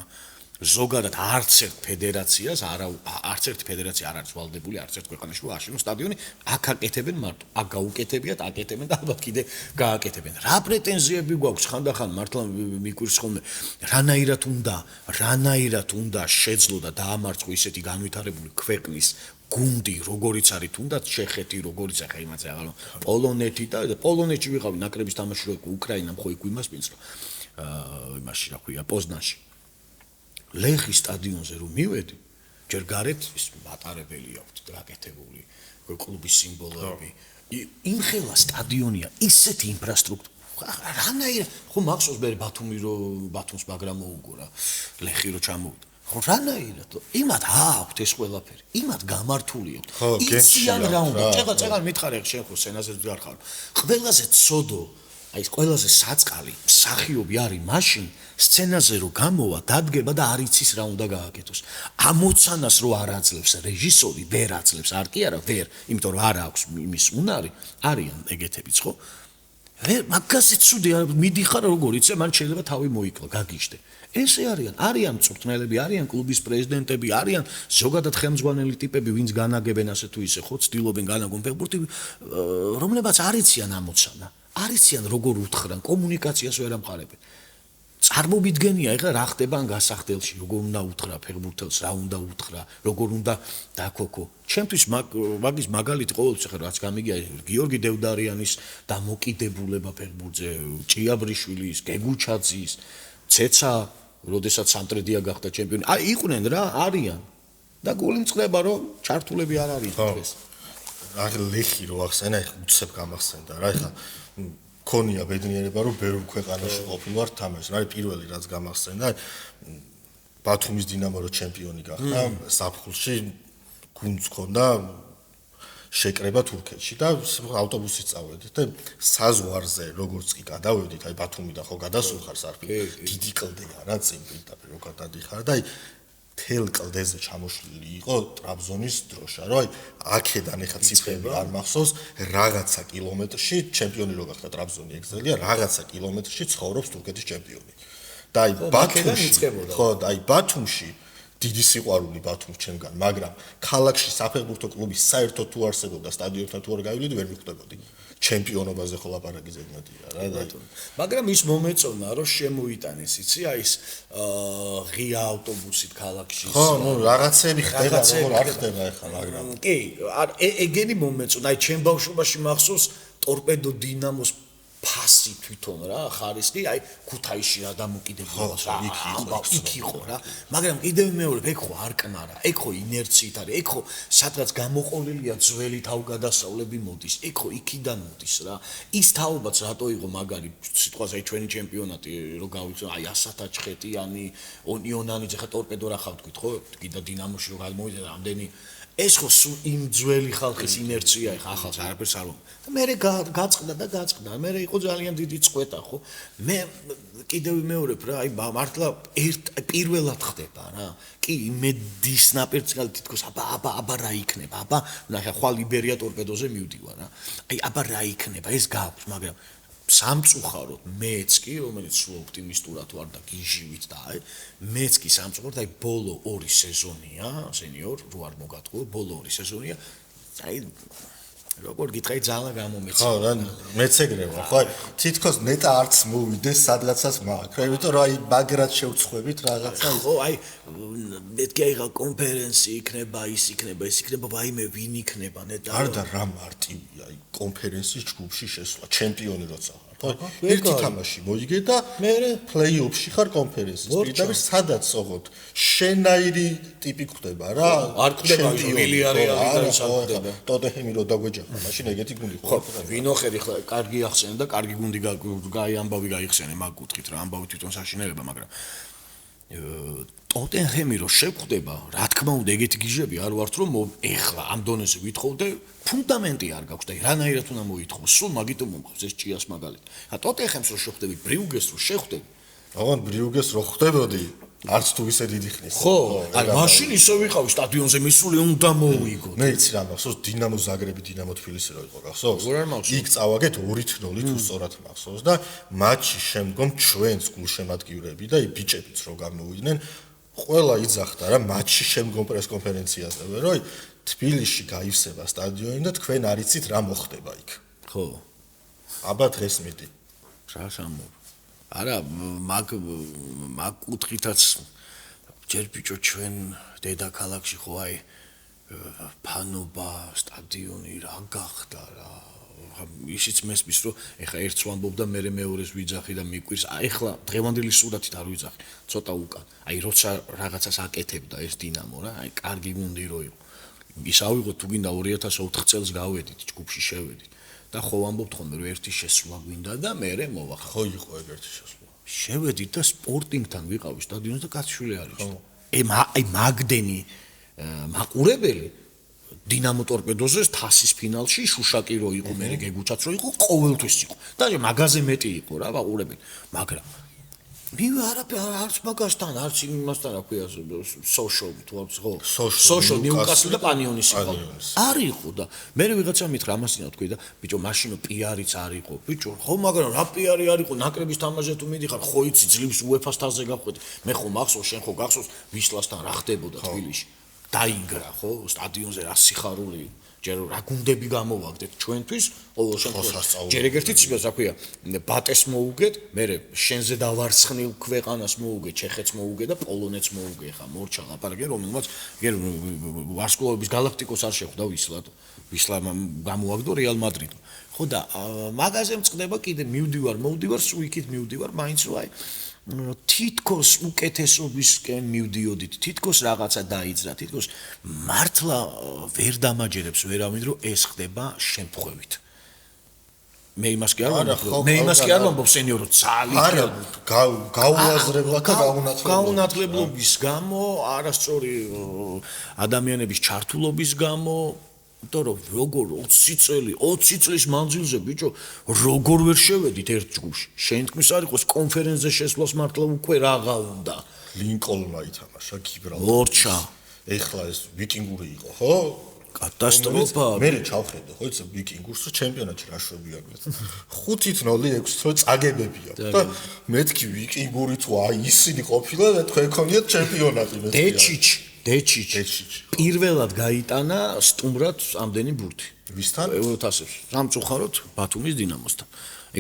ზოგადად არც ერთ ფედერაციას არც ერთი ფედერაცია არ არის ვალდებული არც ერთ ქვეყანაში რომ აშენოს სტადიონი აქ აკეთებენ მარტო აქ გაუკეთებიათ აკეთებენ და ალბათ კიდე გააკეთებენ რა პრეტენზიები გვაქვს ხანდახან მართლა მიკვირს ხოლმე რანაირად უნდა შეძლო და დაამარცხო ისეთი განვითარებული ქვეყნის გუნდი როგორიც არის თუნდაც ჩეხეთი როგორიც ახლა იმაც აღარ პოლონეთი და პოლონეთში ვიყავი ნაკრების თამაში რო უკრაინამ ხო იქ იმასპინც რომ იმაში რა ქვია პოზნანში ლეხის სტადიონზე რომ მივედი ჯერ გარეთ ის მატარებელი აქვს გაკეთებული კლუბის სიმბოლოები იმხელა სტადიონია ისეთი ინფრასტრუქტურა რანაირად ხო მახსოვს მე ბათუმს მაგრამ მოუგო რა ლეხი რო ჩამოვიდა ხო რანაირად იმათ აქვთ ეს ყველაფერი იმათ გამართული აქვს იციან რა უნდა წეგან მითხარი შენ ხო სენაზე ვარ ხარ ყველაზე ცოდო აი ეს ყველაზე საწყალი მსახიობი არის მაშინ სცენაზე რო გამოვა დადგება და არ იცის რა უნდა გააკეთოს ამოცანას რო არ აძლევს რეჟისორი ვერ აძლევს არ კი არა ვერ იმიტომ რომ არ აქვს იმის უნარი არიან ეგეთებიც ხო მაგაზე ცუდი მიდიხარ როგორ იცი მან შეიძლება თავი მოიკლა გაგიჟდე ესე არიან მწვრთნელები არიან კლუბის პრეზიდენტები არიან ზოგადად ხელმძღვანელი ტიპები ვინც განაგებენ ასე თუ ისე ხო ცდილობენ განაგონ ფეხბურთი რომლებაც არ იციან ამოცანა არ იციან როგორ უთხრან კომუნიკაციას ვერ ამყარებენ წარმოვიდგენია ეხლა რა ხდება ან გასახდელში როგორ უნდა უთხრა ფეხბურთელს რა უნდა უთხრა როგორ უნდა დაქოქო ჩემთვის მაგის მაგალითი ყოველთვის ახლა რაც გამიგია გიორგი დევდარიანის დამოკიდებულება ფეხბურთზე ჭიაბრიშვილის გეგუჩაძის ცეცა როდესაც სამტრედია გახდა ჩემპიონი აი იყვნენ რა არიან და გული მწყდება რომ ჩართულები არ არის დღეს ახლა ლეხი რო ახსენა ეხლა უცებ გამახსენდა რა ეხლა ქონია ბედნიერება რომ ბევრ ქვეყანაში ყოფილვარ თამაში რა პირველი რაც გამახსენდა ბათუმის დინამო რო ჩემპიონი გახდა საფხულში გუნდს ქონდა შეკრება თურქეთში და ავტობუსით წავედით და საზღვარზე როგორც კი გადავედით აი ბათუმიდან ხო გადასულხარ სარფი დიდი კლდეა რა წინ პირდაპირ რო გადადიხარ და აი თელ კლდეზე ჩამოშლილი იყო ტრაბზონის დროშა რა აი აქედან ეხა ციფრები არ მახსოვს რაღაცა კილომეტრში ჩემპიონი რო გახდა ტრაბზონი ეგზელია რაღაცა კილომეტრში ცხოვრობს თურქეთის ჩემპიონი და აი ბათუმში ხო და აი ბათუმში დიდი სიყვარული ბათუმს ჩემგან მაგრამ ქალაქში საფეხბურთო კლუბი საერთოდ თუ არსებობდა სტადიონთან თუ არ გავივლით ვერ მიხვდებოდი ჩემპიონობაზე ხო ლაპარაკი ზედმეტია რა და მაგრამ ის მომეწონა რომ შემოიტანეს იცი აი ეს ღია ავტობუსით ქალაქში ხო ნუ რაღაცები ხდება როგორ არ ხდება ახლა მაგრამ კი ეგენი მომეწონა აი ჩემ ბავშვობაში მახსოვს ტორპედო დინამოს ფასი თვითონ რა ხარისხი აი ქუთაისში რა დამოკიდებულებას რა იქ იყო რა მაგრამ კიდევ მეორე ეგ ხო არ კნარა ეგ ხო ინერციით არის ეგ ხო სადღაც გამოყოლილია ძველი თავგადასავლები მოდის ეგ ხო იქიდან მოდის რა ის თაობაც რატო იყო მაგარი სიტყვაზე აი ჩვენი ჩემპიონატი რო გავიცნო აი ასათაჩხეტიანი ონიონანიძე ხა ტორპედო რა ხავთ თქვით ხო კიდე დინამოში რო გამოვიდა რამდენი ეს ხო იმ ძველი ხალხის ინერცია ეხა ახალს არაფერს არ ვომ და მე გაწყდა მე იყო ძალიან დიდი წყვეტა ხო მე კიდევ მეორებ რა აი მართლა პირველად ხდება რა კი იმედის ნაპირწკალი თითქოს აბა რა იქნება აბა ნახე ხვალ იბერია ტორპედოზე მივდივარ რა აი აბა რა იქნება ეს გაქვს მაგრამ სამწუხაროდ მეც კი რომელიც სულ ოპტიმისტურად ვარ და გიჟივით და აი მეც კი სამწუხაროდ აი ბოლო 2 სეზონია სენიორ რო არ მოგატყუო ბოლო 2 სეზონია აი როგორ გითხარი ძალა გამომეცი ხო რა მეც ეგრე ვარ ხო აი თითქოს ნეტა არც მოვიდეს სადღაცას მაქვს იმიტომ რომ აი მაგრად შევწყვებით რაღაცა ხო აი მეთქი აი კონფერენცი იქნება ის იქნება ვაიმე ვინ იქნება ნეტა არ და რა მარტივია აი კონფერენციის ჯგუფში შესვლა ჩემპიონი როცა ხო ერთი თამაში მოიგე და მე პლეი-ოფში ხარ კონფერენციის პირდაპირ სადაც ოღონდ შენაირი ტიპი ხდება რა არ ხდება მილიონერი არის ხდება ტოტენჰემი რო დაგვეჯახა მაშინ ეგეთი გუნდი ხო ვინოხერი ხლა კარგი ახსენე და კარგი გუნდი გაი ამბავი გაიხსენე მაგ კუთხით რა ამბავი თვითონ საშინელება მაგრამ ტოტენჰემი რო შეგხვდება რა თქმა უნდა ეგეთი გიჟები არ ვართ რომ ეხლა ამ დონეზე ვითხოვდე ფუნდამენტი არ გაქვს და რანაირად უნდა მოითხოვო სულ მაგიტომ მომხავს ეს ჭიას მაგალითი ა ტოტენჰემს რო შეხვდები ბრიუგეს რო შეხვდები აღარ ბრიუგეს რო ხვდებოდი არც თუ ისე დიდი ხნის ხო აი მაშინ ისე ვიყავი სტადიონზე მისული უნდა მოვიგო მე იცი რა მახსოვს დინამო ზაგრები დინამო თბილისი რო იყო გახსოვს იქ წავაგეთ 2-0 თუ სწორად მახსოვს და მატჩის შემდგომ ჩვენს გულშემატკივრები და აი ბიჭებიც რო გამოვიდნენ ყველა იძახდა რა მატჩის შემდგომ პრესკონფერენციაზე რომ თბილისში გაივსება სტადიონი და თქვენ არ იცით რა მოხდება იქ ხო აბა დღეს მიდი რა სამო არა მაგ კუთხითაც ჯერ ბიჭო ჩვენ დედაქალაქში ხო აი ფანობა სტადიონი რა გახდა რა ისიც მესმის რომ ეხა ერთს ვამბობ და მე მეორეს ვიძახი და მიკვირს. ეხლა დღევანდელი სურათით არ ვიძახი, ცოტა უკან. აი როცა რაღაცას აკეთებდა ეს დინამო რა, აი კარგი გუნდი რო იყო. ის ავიღოთ თუ გინდა 2004 წელს გავედით, ჯგუფში შევედით. და ხო ვამბობთ ხოლმე რომ ერთი შესვლა გვინდა და მე მოვახარ. ხო იყო ეგეთი შესვლა. შევედით და სპორტინგთან ვიყავი სტადიონზე და კაცშვილი არის. აი მაგდენი მაყურებელი დინამო ტორპედოზე თასის ფინალში შუშაკი რო იყო, მე გეგუჩაც რო იყო, ყოველთვის იყო. და მაგაზე მეტი იყო რა მაყურებელი. მაგრამ მივე არც მაგასთან, არც იმასთან რა ქვია, სოშო თუ ხო? სოშო ნიუკასლი და პანიონის იყო. არ იყო და მე ვიღაცა მითხრა ამასინა თქვი და ბიჭო მაშინო პიარიც არ იყო. ბიჭო ხო მაგრამ რა პიარი არ იყო, ნაკრების თამაშზე თუ მიდიხარ, ხო იცი ძლივს უეფას თასზე გავხვედი. მე ხო მახსოვს, შენ ხო გახსოვს ვისლასთან რა ხდებოდა თბილისში. დაინგრა ხო სტადიონზე რა სიხარული ჯერ რა გუნდები გამოვაგდეთ ჩვენთვის ყოველ შემთხვევაში ჯერ ეგერთიც იმას რა ქვია ბატეს მოუგეთ მე შენზე დავარცხნილ ქვეყანას მოუგე ჩეხეთს მოუგე და პოლონეთს მოუგე ხა მორჩა ლაპარაკე რომელმაც ვარსკვლავების galaktikos არ შეხვდა ვისლა გამოვაგდო რეალ მადრიდო ხო და მაგაზე მწყდება კიდე მოვდივარ სულ იქით მივდივარ მაინც რო აი თითქოს უკეთესობისკენ მივდიოდით თითქოს რაღაცა დაიძრა თითქოს მართლა ვერ დამაჯერებს ვერავინ რომ ეს ხდება შემთხვევით მე იმას კი არ ვამბობ სენიორო ძალიან გაუაზრებლად და გაუნათლებლობის გამო არასწორი ადამიანების ჩართულობის გამო იმიტომ რომ როგორ 20 წლის მანძილზე ბიჭო როგორ ვერ შევედით ერთ ჯგუფში შენ თქმის არ იყოს კონფერენცზე შესვლას მართლა უკვე რაღა უნდა ლინკოლნმა ითამაშა გიბრალტარში ორჩა ეხლა ეს ვიკინგური იყო ხო კატასტროფა მე ჩავხედე ხო იცი ვიკინგურს ჩემპიონატში რა შვებია 5-0 6-0 წაგებებია და მეთქი ვიკინგური თუ აი ისინი ყოფილა და თქვენ ქონიათ ჩემპიონატი დეჩიჩ პირველად გაიტანა სტუმრად ამდენი ბურთი ვისთან ევროთასებში სამწუხაროდ ბათუმის დინამოსთან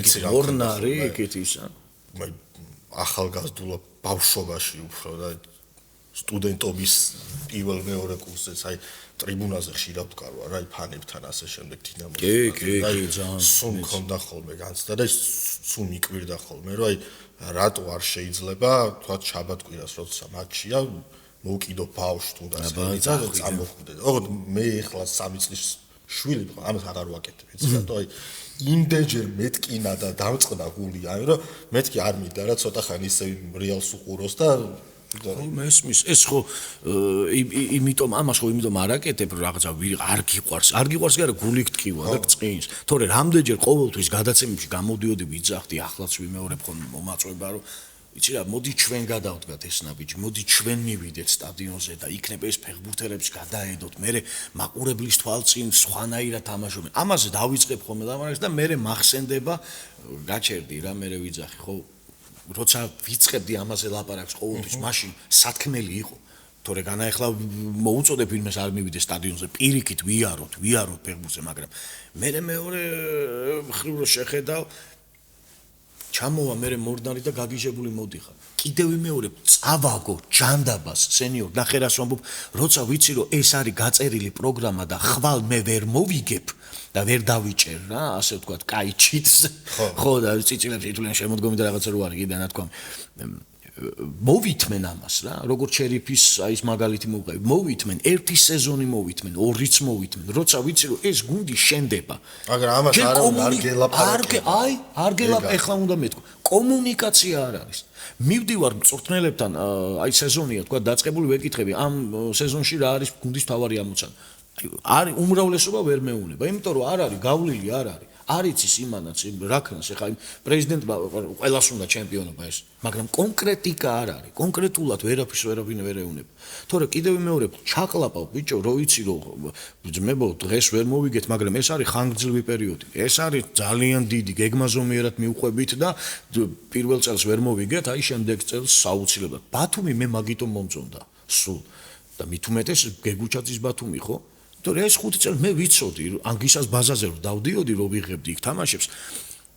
ეგეთი ორნარი ეგეთი ისა მე ახალგაზრდულა ბავშვობაში უფრო და სტუდენტობის პირველ მეორე კურსზე აი ტრიბუნაზე ხშირად ვკარვა რა ფანებთან ასე შემდეგ დინამოს კი ძალიან სულ მქონდა ხოლმე განცდა და სულ მიკვირდა ხოლმე რომ აი რატო არ შეიძლება თქვა შაბათ-კვირას როცა მატჩია მოკიდო ბავშვ თუნდაც და წამოხვდე. ოღონდ მე ახლა 3 წლის შვილი ვიყავ, ამას აღარ ვაკეთებ, იცი რატო აი იმდენჯერ მეტკინა და დამწყდა გული, აი რომ მეთქი არ მინდა რა ცოტა ხანი ისე რეალს უყუროს და მესმის ეს ხო იმიტომ ამას ხო იმიტომ არ აკეთებ რომ რაღაცა არ გიყვარს კი არა გული გტკივა და წqins თორე რამდენჯერ ყოველთვის გადაცემებში გამოდიოდი ვიძახდი ახლაც ვიმეორებ ხოლმე მომაწვება რომ იცი რა მოდი ჩვენ გადავდგათ ეს ნაბიჯი მოდი ჩვენ მივიდეთ სტადიონზე და იქნებ ეს ფეხბურთელებს გადაედოთ მე მაყურებლის თვალწინ სხვანაირად თამაშობენ ამაზე დავიწყებ ხოლმე ლაპარაკს და მე მახსენდება გაჩერდი რა მე ვიძახი ხო როცა ვიწყებდი ამაზე ლაპარაკს ყოველთვის მაშინ სათქმელი იყო თორე განაეხლა მოუწოდებ ვინმეს არ მივიდეს სტადიონზე პირიქით ვიაროთ ფეხბურთზე მაგრამ მე მეორე მხრივ რო შეხედავ ჩამოვა მე მორდნარი და გაგიჟებული მოდიხარ კიდევ ვიმეორებ წავაგო ჯანდაბას სენიორ ნახერას ვამბობ როცა ვიცი რომ ეს არის გაწერილი პროგრამა და ხვალ მე ვერ მოვიგებ და ვერ დავიჭერ რა ასე ვთქვათ კაი ჩიტს ხო და წიწილებს ითვლიან შემოდგომი და რაღაცა რო არის კიდე ნათქვამი მოვითმენ ამას რა როგორც ჩერიფის აი ეს მაგალითი მოვყევი მოვითმენ ერთი სეზონი მოვითმენ ორიც მოვითმენ როცა ვიცი რომ ეს გუნდი შენდება მაგრამ ამას არ გელაპარაკე არ გელაპარაკე ეხლა უნდა მეთქვა კომუნიკაცია არ არის მივდივარ მწვრთნელებთან აი სეზონია თქვა დაწყებული ვეკითხები ამ სეზონში რა არის გუნდის თავარი ამოცანა არის უმრავლესობა ვერ მეუნება იმიტომ რომ არ არის გავლილი არ არის არიცის იმანაც რაკნას ეხლა პრეზიდენტმა ყველას უნდა ჩემპიონობა ეს მაგრამ კონკრეტიკა არ არის კონკრეტულად ვერაფინ ვერ ეუნება თორე კიდევ ვიმეორებ ჩაყლაპავ ბიჭო რო იცი რომ ძმებო დღეს ვერ მოვიგეთ მაგრამ ეს არის ხანგრძლივი პერიოდი ეს არის ძალიან დიდი გეგმაზომიერად მიუყვებით და პირველ წელს ვერ მოვიგეთ აი შემდეგ წელს საუცილებლად ბათუმი მე მაგიტომ მომწონდა სულ და მით უმეტეს გეგუჩაძის ბათუმი ხო თორე ეს 5 წელი მე ვიცოდი ანგისას ბაზაზე რომ დავდიოდი რომ ვიღებდი იქ თამაშებს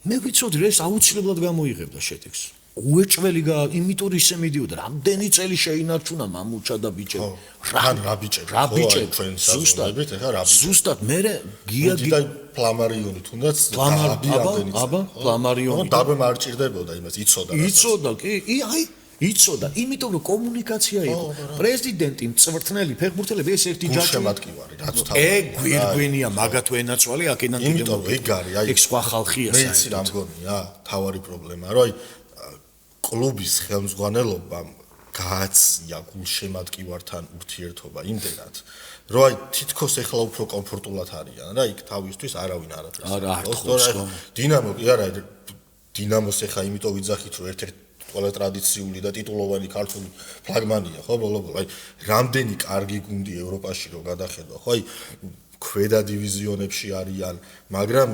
მე ვიცოდი რომ ეს აუცილებლად გამოიღებდა შედეგს უეჭველი იმიტომ ისე მიდიოდა რამდენი წელი შეინარჩუნა მამუჩა და ბიჭები რა ბიჭები ჩვენ საზონებით ეხა რა ბიჭები ზუსტად მე გიაგი და ფლამარიონი თუნდაც ფლამარიონი დაბე მარჭირდებოდა იმას იცოდა კი იცოდა იმიტომ რომ კომუნიკაცია იყო პრეზიდენტი მწვრთნელი ფეხბურთელები ეს ერთი ჯაჭვი შემატკივარი რაც თავი გვირგვინია მაგათო ენაცვალი აქედან იმიტომ ეგ არის აი ეგ სხვა ხალხია მე იცი რა მგონია თავარი პრობლემა რომ აი კლუბის ხელმძღვანელობამ გააცია გულშემატკივართან ურთიერთობა იმდენად რომ აი თითქოს ეხლა უფრო კომფორტულად არიან რა იქ თავისთვის არავინ არაფერს არა არტყობს დინამო კი არა დინამოს ეხლა იმიტომ ვიძახით რომ ერთ-ერთი ყველა ტრადიციული და ტიტულოვანი ქართული ფლაგმანია ხო ბოლო-ბოლო აი რამდენი კარგი გუნდი ევროპაში რო გადახედვა ხო აი ქვედა დივიზიონებში არიან მაგრამ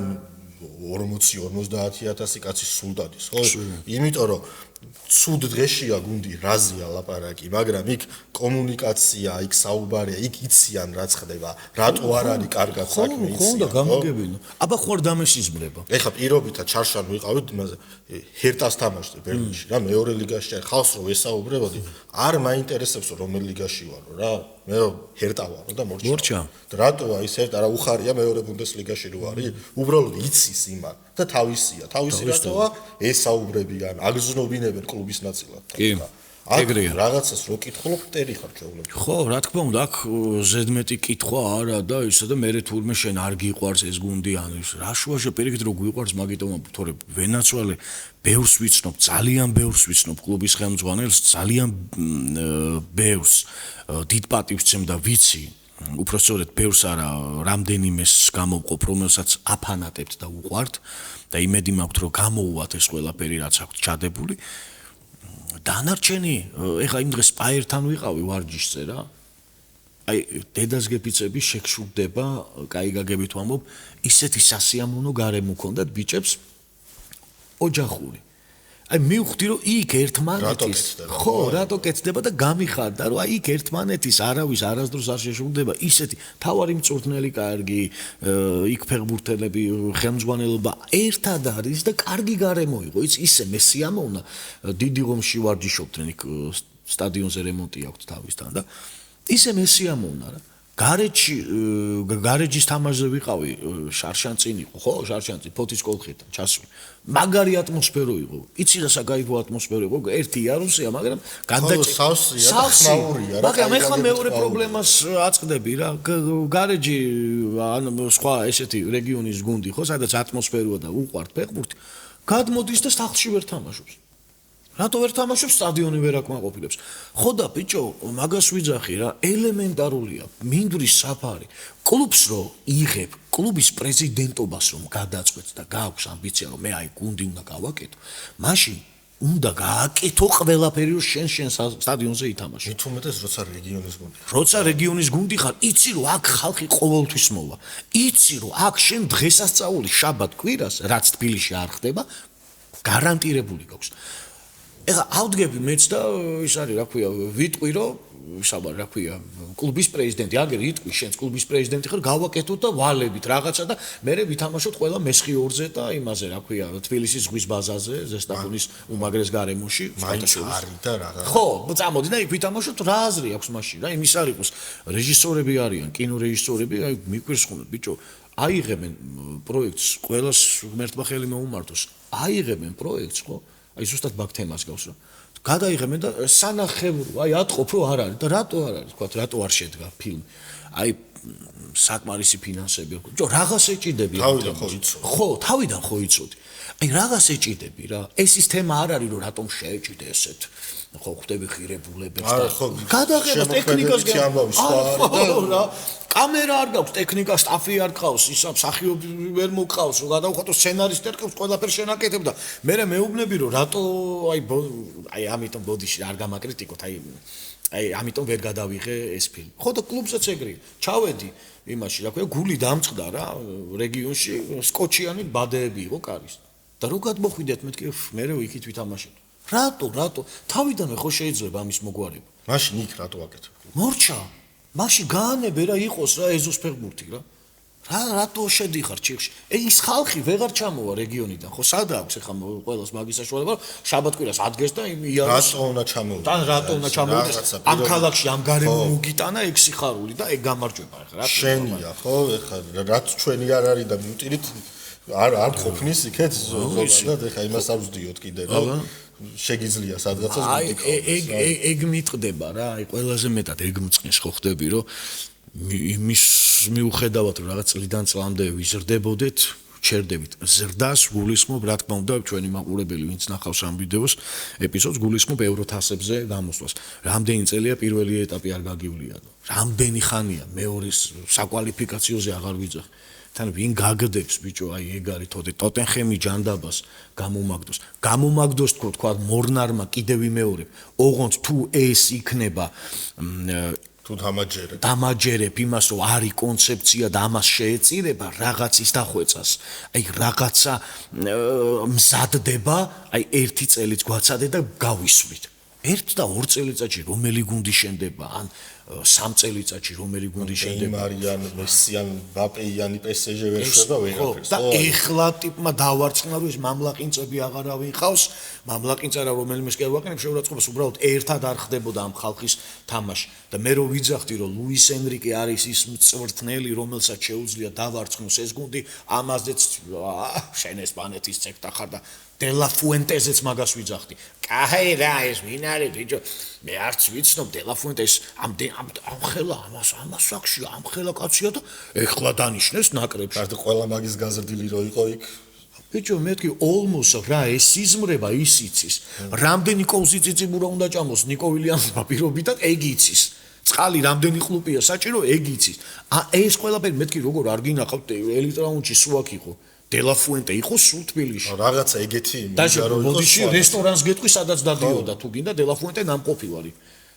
40-50000 კაცი სულ დადის ხო იმიტომ რომ ცუდ დღეშია გუნდი რაზეა ლაპარაკი მაგრამ იქ კომუნიკაცია იქ საუბარია იქ იციან რაც ხდება რატო არ არის კარგად საქმე იციან ხო და გამოგებინო აბა ხوار დამესიზმრება ეხლა პირობითად ჩარშან ვიყავით იმაზე ჰერტას თამაშზე ბერლინში რა მეორე ლიგაში არ ხავს რომ ესაუბრებოდი არ მაინტერესებს რომელ ლიგაში ვარო რა მე ჰერტა ვარო და მორჩა რატოა ის ჰერტა რა უხარია მეორე ბუნდესლიგაში რო არის უბრალოდ იცის იმან და თავისი რატოა ესაუბრებიან აგზნობინებენ კლუბის ნაწილად კი ეგრეა რაღაცას რო კითხულობ მტერი ხარ ჩვეულებრივ ხო რა თქმა უნდა აქ ზედმეტი კითხვა არა და ისა და მე თურმე შენ არ გიყვარს ეს გუნდი ან ის რა შუაშე პირიქით რო გვიყვარს მაგიტომ თორე ვენაცვალე ბევრს ვიცნობ ძალიან ბევრს ვიცნობ კლუბის ხელმძღვანელს ძალიან ბევრს დიდ პატივს წემ და ვიცი უпроსწორედ ბევრს არა რამდენიმეს გამოვყოფ რომელსაც აფანატებთ და უყვართ და იმედი მაქვთ რომ გამოუვათ ეს ყველაფერი რაც აქვთ ჩადებული დანარჩენი ეხა იმ დღეს სპაიერთან ვიყავი ვარჯიშზე რა აი დედას გეფიცები შეგშურდება კაი გაგებით ვამბობ ისეთი სასიამოვნო გარემო ქონდათ ბიჭებს ოჯახური აი მივხვდი რომ იქ ერთმანეთის ხო რატო კეთდება და გამიხარდა რომ აი იქ ერთმანეთის არავის არასდროს არ შეშურდება ისეთი თავარი მწვრთნელი კარგი იქ ფეხბურთელები ხელმძღვანელობა ერთად არის და კარგი გარემო იყო ისე მესიამოვნა დიდი ღომში ვარჯიშობდნენ იქ სტადიონზე რემონტი აქვს თავისთან და ისე მესიამოვნა რა გარეჯის თამაშზე ვიყავი შარშანწინ იყო ხო შარშანწინ ფოთის კოლხეთთან ჩასული მაგარი ატმოსფერო იყო იცი რა საკაიფო ატმოსფერო იყო ერთი იარუსია მაგრამ სავსეა და ხმაურია რა მაგრამ ეხლა მეორე პრობლემას აწყდები რა გარეჯი ან სხვა ესეთი რეგიონის გუნდი ხო სადაც ატმოსფეროა და უყვართ ფეხბურთი გადმოდის და სახლში ვერ თამაშობს რატო ვერ თამაშობს სტადიონი ვერ აკმაყოფილებს ხო და ბიჭო მაგას ვიძახი რა ელემენტარულია მინდვრის საფარი კლუბს რო იღებ კლუბის პრეზიდენტობას რომ გადაწყვეტს და გააქვს ამბიცია რომ მე აი გუნდი უნდა გავაკეთო მაშინ უნდა გააკეთო ყველაფერი რომ შენ სტადიონზე ითამაშო მით უმეტეს როცა რეგიონის გუნდი ხარ იცი რომ აქ ხალხი ყოველთვის მოვა იცი რომ აქ შენ დღესასწაული შაბათ კვირას რაც თბილისში არ ხდება გარანტირებული გაქვს ეხა ავდგები მეც და ის არის რა ქვია ვიტყვი რომ საბარ რა ქვია კლუბის პრეზიდენტი აგერ იტყვი შენს კლუბის პრეზიდენტი ხარ გავაკეთოთ და ვალებით რაღაცა და მე ვითამაშოთ ყველა მესხი ორზე და იმაზე რა ქვია თბილისის ზღვის ბაზაზე ზესტაფონის უმაგრეს გარემოში მაინც არის და რაღაც ხო წამოდი და იქ ვითამაშოთ რა აზრი აქვს მაშინ რა იმის არ იყოს რეჟისორები არიან კინორეჟისორები აი მიკვირს ხომ ბიჭო აიღებენ პროექტს ყველას ღმერთმა ხელი მოუმართოს აიღებენ პროექტს ხო აი ზუსტად მაგ თემას გავს რა გადაიღებენ და სანახევრო აი ატყობ რომ არ არის და რატო არ არის თქვა რატო არ შედგა ფილმი აი საკმარისი ფინანსები ბიჭო რაღაც ეჭიდები ხო თავიდან ხო იცოდი აი რაღაც ეჭიდები რა ეს ის თემა არ არის რომ რატომ შეეჭიდე ესეთ ხო ხვდები ხირებულებებს და გადაღება ტექნიკას რა კამერა არ გაქვს ტექნიკა სტაფი არ გყავს ისა მსახიობი ვერ მოგყავს რომ გადავხატო სცენარისტი არ გყავს ყველაფერს შენაკეთებ და მე მეუბნები რომ რატო აი ამიტომ ბოდიში არ გამაკრიტიკოთ აი ამიტომ ვერ გადავიღე ეს ფილმი ხო და კლუბზეც ეგრეა ჩავედი იმაში რა ქვია გული დამწყდა რა რეგიონში სკოჩიანი ბადეები იყო კარის და რო გადმოხვიდეთ მეთქი მე იქით ვითამაშეთ რატო თავიდანვე ხო შეიძლება ამის მოგვარება მაშინ იქ რატო აკეთებ მორჩა მაშინ გაანებე რა იყოს რა ეზოს ფეხბურთი რა რატო შედიხარ ჩიხში? ის ხალხი ვეღარ ჩამოვა რეგიონიდან, ხო, სად აქვს ახლა ყველას მაგის საშუალება, შაბათ-კვირას ადგეს და იაროს. რატო უნდა ჩამოვიდეს? და რატო უნდა ჩამოვიდეს? ამ ქალაქში ამ გარემო მოგიტანა ეგ სიხარული და ეგ გამარჯვება ახლა რა. შენია, ხო, ახლა რაც ჩვენი არ არის და მივტირით არ ყოფნის იქეთ ზოგადად, ახლა იმას არ ვზდიოთ კიდე, რომ შეგიძლია სადღაცას აი ეგ მიტყდება რა, აი ყველაზე მეტად ეგ მწყნის ხო ხდები, რომ იმის მიუხედავად რომ რაღაც წლიდან წლამდე ვიზრდებოდეთ, ჩერდებით ზრდას გულისხმობ, რა თქმა უნდა, ჩვენი მაყურებელი, ვინც ნახავს ამ ვიდეოს ეპიზოდს, გულისხმობ ევროთასებზე გამოსვლას. რამდენი წელია პირველი ეტაპი არ გაგივლია? რამდენი ხანია მეორის საკვალიფიკაციოზე აღარ ვიძახ? თან ვინ გაგდებს ბიჭო, აი ეგ არის თოდე ტოტენჰემი ჯანდაბას გამომაგდოს. გამომაგდოს თქვა მორნარმა კიდევ ვიმეორებ. ოღონდ თუ ეს იქნება თუ დამაჯერებ იმას, რომ არის კონცეფცია და ამას შეეწირება რაღაცის დახვეწას. აი რაღაცა მზადდება, აი ერთი წელიც გვაცადე და გავისვით. 1 და 2 წელიწადში რომელი გუნდი შენდება, ან 3 წელიწადში რომელი გუნდი შენდება. ნეიმარიან, მესიან, ბაპეიანი PSG ვერ შვება ვეღარაფერს. და ეხლა ტიპმა დავარცხნა, რომ ეს მამლაყინწები აღარავინ ყავს, მამლაყინწარა რომელიმე კი არ ვაყენებ შეურაცხყოფას, უბრალოდ ერთად არ ხდებოდა ამ ხალხის თამაში. და მე რო ვიძახდი, რომ ლუის ენრიკე არის ის მწვრთნელი, რომელსაც შეუძლია დავარცხნოს ეს გუნდი, ამაზეც შენ ესპანეთის ცეკთა ხარ და დელა ფუენტეზეც მაგას ვიძახდი. კაი რა ეს ვინ არის ბიჭო? მე არც ვიცნობ დელა ფუენტეს ამ ხელა ამას აქში ამ ხელა კაცია და ეხლა დანიშნეს ნაკრებში. და ყველა მაგის გაზრდილი რო იყო იქ. ბიჭო მეთქი almost რა ეს სიზმრება ის იცის. რამდენი კოვზი ციციბურა უნდა ჭამოს ნიკო ვილიამსმა პირობითად ეგ იცის. წყალი რამდენი ხლუპია საჭირო ეგ იცის. ეს ყველაფერი მეთქი როგორ არ გინახავთ ელიტ-რაუნდში სუაკ იყო. დელა ფუენტე იყო სულ თბილისში. რაღაცა ეგეთი ბოდიში რესტორანს გეტყვი სადაც დადიოდა თუ გინდა დელა ფუენტე ნამყოფილარი.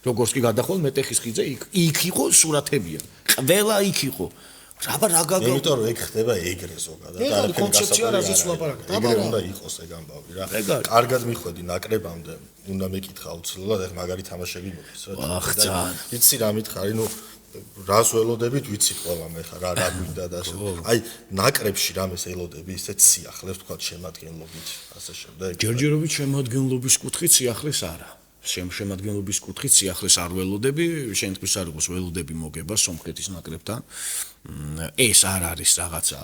როგორც კი გადახვალ მეტეხის ხიძე იქ იყო სურათებია. ყველა იქ იყო. რა გაგა იმიტომ რომ ეგ ხდება ეგრე ზოგადად არაფერი კონცეფცია რაზეც ვლაპარაკობ. ეგრე უნდა იყოს ეგ ამბავი რა. კარგად მიხვედი ნაკრებამდე, უნდა მეკითხა უცლელად, ეხ მაგარი თამაშები მოდის რა. ახცან. იცი რა მითხარი, ნუ რას ველოდებით ვიცი ყველა მე ხა რა გვინდა და აი ნაკრებში რამეს ელოდები ისეთ სიახლეს თქვა შემადგენლობით ასე შემდეგ. ჯერჯერობით შემადგენლობის კუთხით სიახლეს არა. შემადგენლობის კუთხით სიახლეს არ ველოდები, შენ თქვის არ იყოს ველოდები მოგება სომხეთის ნაკრებთან. ეს არ არის რაღაცა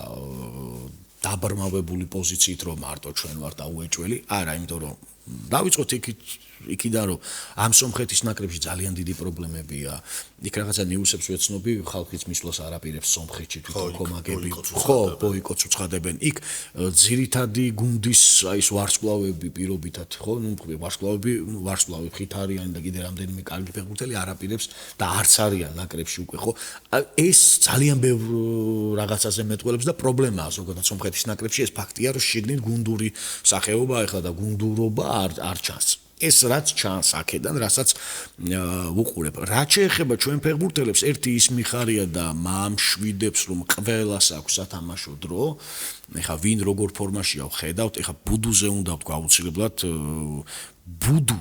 დაბრმავებული პოზიციით რომ მარტო ჩვენ ვართ აუეჭველი, არა, იმიტომ რომ დავიწყოთ იქიდან რომ ამ სომხეთის ნაკრებში ძალიან დიდი პრობლემებია. იქ რაღაცა ნიუსებს ვეცნობი, ხალხიც მისვლას არ აპირებს სომხეთში თვითონ კომაგები. ხო, ბოიკოტს უცხადებენ. იქ ძირითადი გუნდის აი ეს ვარსკვლავები პირობითად, ხო, ნუ ვარსკვლავი ხითარიანი და კიდე რამდენიმე კარგი ფეხბურთელი არ აპირებს და არც არიან ნაკრებში უკვე, ხო. ეს ძალიან ბევრ რაღაცაზე მეტყველებს და პრობლემაა ზოგადად სომხეთის ნაკრებში ეს ფაქტია, რომ შიგნით გუნდური სახეობა ახლა და გუნდურობა არ ჩანს. ეს რაც ჩანს აქედან, რასაც ვუყურებ. რაც შეეხება ჩვენ ფეხბურთელებს, ერთი ის მიხარია და მამშვიდებს, რომ ყველას აქვს სათამაშო დრო. ეხა ვინ როგორ ფორმაშია ვხედავთ, ეხა ბუდუზე უნდა ვთქვა აუცილებლად ბუდუ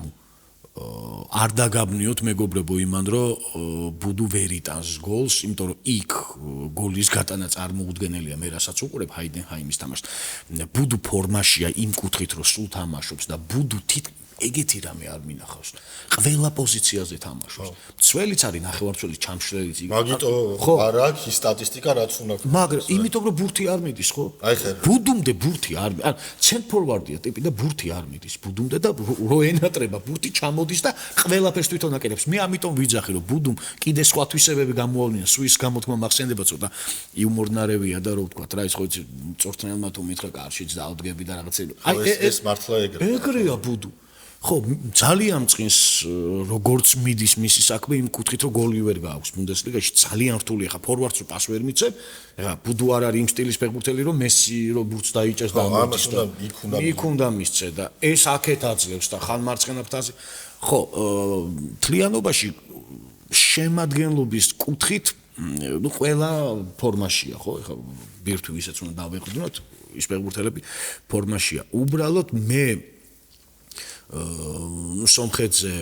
არ დაგაბნიოთ მეგობრებო იმან რომ ბუდუ ვერ იტანს გოლს, იმიტომ რომ იქ გოლის გატანა წარმოუდგენელია მე რასაც უყურებ ჰაიდენჰაიმის თამაშს. ბუდუ ფორმაშია იმ კუთხით რომ სულ თამაშობს და ბუდუ ეგეთი რამე არ მინახავს. ყველა პოზიციაზე თამაშობს. მცველიც არის ნახევარმცველი ჩამშლელიც იგი. მაგიტო არ აქვს ის სტატისტიკა რაც უნდა. მაგრამ იმიტომ რომ ბურთი არ მიდის, ხო? აი ხერ. ბუდუმდე ბურთი არ მიდის. ან ცენტრფორვარდია ტიპი და ბურთი არ მიდის. ბუდუმდე და რო ენატრება ბურთი ჩამოდის და ყველაფერს თვითონ აკეთებს. მე ამიტომ ვიძახი რომ ბუდუმ კიდე სხვა თვისებები გამოავლინოს. სუის გამოთქმა მახსენდება ცოტა იუმორნარევია და რო ვთქვა რა ის ხო იცი წორთნელმა თუ მითხრა კარშიც დაავდგები და რაღაცები. აი ეს მართლა ეგრეა ბუდუ. ხო, ძალიან მწყინს როგორც მიდის მისი საქმე იმ კუთხით რომ გოლი ვერ გააქვს ბუნდესლიგაში ძალიან რთულია ხა ფორვარდს რო პას ვერ მიცემ ეხა ბუდუ არ არის იმ სტილის ფეხბურთელი რომ მესი რო ბურთს დაიჭერს და ამოდის და იქ უნდა მისცე და ეს აქეთ აძლევს და ხან მარცხენა ფრთაზე ხო თლიანობაში შემადგენლობის კუთხით ნუ ყველა ფორმაშია ხო ეხა ბირთვი ვისაც უნდა დავეყრდნოთ ის ფეხბურთელები ფორმაშია უბრალოდ მე სომხეთზე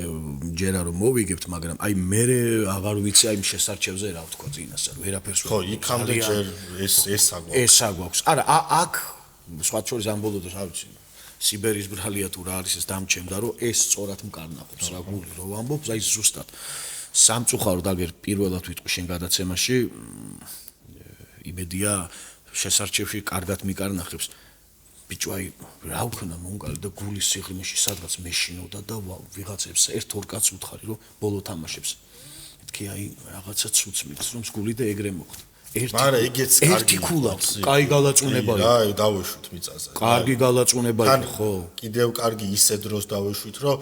ჯერა რომ მოვიგებთ, მაგრამ აი მე აღარ ვიცი აი შესარჩევზე რა ვთქვა წინასწარ, ვერაფერს ხო, იქამდე ჯერ ეს აგვაქვს. ეს აგვაქვს. არა, აქ სხვა შორის ამ ბოლო დროს, რა ვიცი, სიბერის ბრალია თუ რა არის ეს დამჩემდა, რომ ეს სწორად მკარნახობს რა გული რო ვამბობ, აი ზუსტად. სამწუხაროდ აგერ პირველად ვიტყვი შენ გადაცემაში, იმედია შესარჩევში კარგად მიკარნახებს. ბიჭო, აი რა ვქნა მონკალი და გულის სიღრმეში სადღაც მეშინოდა და ვიღაცებს ერთ-ორ კაცს უთხარი რომ ბოლო თამაშებს. მეთქი აი რაღაცა ცუც მiths რომ გული და ეგრე მოხდა. მაგრამ ეგეც ერთი ქულა, კაი გალაწუნება იყო. რა, დავეშვით მიწაზე. კარგი გალაწუნება იყო, ხო. კიდევ კარგი ისე დროს დავეშვით, რომ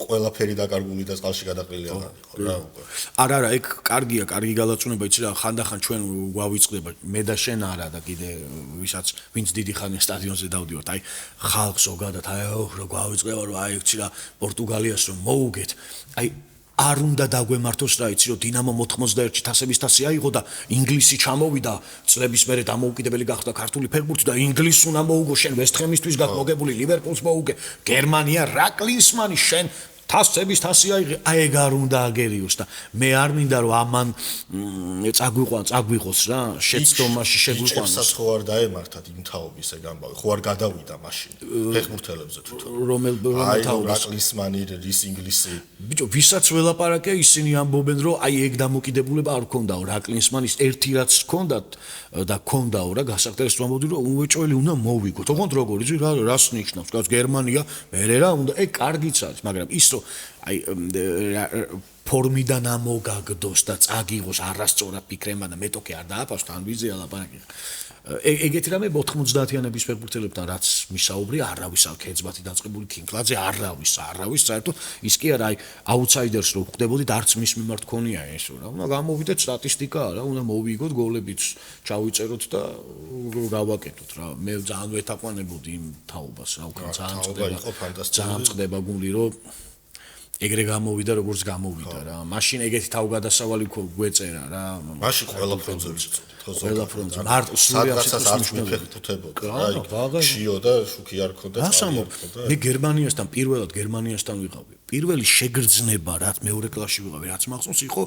ყველაფერი დაკარგული და წყალში გადაყრილი აღარ იყო რა უკვე. არა, ეგ კარგია, კარგი გალაწუნება, იცი რა, ხანდახან ჩვენ გვავიწყდება, მე და შენ არა და კიდე ვინც დიდი ხანი სტადიონზე დავდივართ, აი ხალხს ზოგადად, აი რო გვავიწყდება, რომ აი იცი რა, პორტუგალიას რომ მოუგეთ, აი არ უნდა დაგვემართოს რა, იცი რომ დინამო 91-ში თასების თასი აიღო და ინგლისი ჩამოვიდა, წლების მერე დამოუკიდებელი გახდა ქართული ფეხბურთი და ინგლისს უნდა მოუგო, შენ ვესტჰემისთვის გაგმოგებული, ლივერპულს მოუგე, გერმანია რა კლინსმანი შენ თასების თასი აიღე, აი ეგ არ უნდა აგერიოს და მე არ მინდა რომ ამან წაგვიყოს რა, შეცდომაში შეგვიყვანოს. იჭებსაც ხო არ დაემართათ იმ თაობის ეგ ამბავი, ხო არ გადავიდა მაშინ ფეხბურთელებზე თვითონ. რომელ თაობას? აი კლინსმანი რის ინგლისი. ბიჭო, ვისაც ველაპარაკე, ისინი ამბობენ რომ აი ეგ დამოკიდებულება არ ქონდაო რა, კლინსმანის ერთი რაც ქონდათ და ქონდაო რა, გასაკეთებს ვამბობდი რომ უეჭველი უნდა მოვიგოთ. ოღონდ როგორ იცი რა, რას ნიშნავს? გას გერმანია, მე რა უნდა, ეგ კარგიც არის, მაგრამ ის რომ აი ფორმიდან ამოგაგდოს და წაგიღოს არასწორად ფიქრება და მეტოქე არ დააფას თან ვიზია ლაპარაკი. ეგეთი რამე 90-იანების ფეხბურთელებთან რაც მისაუბრი, არავის არ ქეძბათი დაწყებული ქინკლაძე, არავის საერთოდ ის კი არა, აი აუთსაიდერს რო ხვდებოდით, არც მის მიმართ ქონია ესო რა. უნდა გამოვიდეთ სტატისტიკა რა, უნდა მოვიგოთ გოლებიც, ჩავიწეროთ და გავაკეთოთ რა. მე ძალიან ვეთაყვანებოდი იმ თაობას რა, უკან ძალიან წდება გული რომ ეგრე გამოვიდა როგორც გამოვიდა რა. მაშინ ეგეთი თავგადასავალი გვეწერა რა. მაშინ ყველა ფრონტზე ვიცოდით. ყველა ფრონტზე. მარტო სურიალსაც არ მიფეხბურთებოდი. აი, შიო და შუქი არ ქონდა. მე გერმანიასთან პირველად გერმანიასთან ვიყავი. პირველი შეგრძნება რაც მეორე კლასში ვიყავი, რაც მახსოვს იყო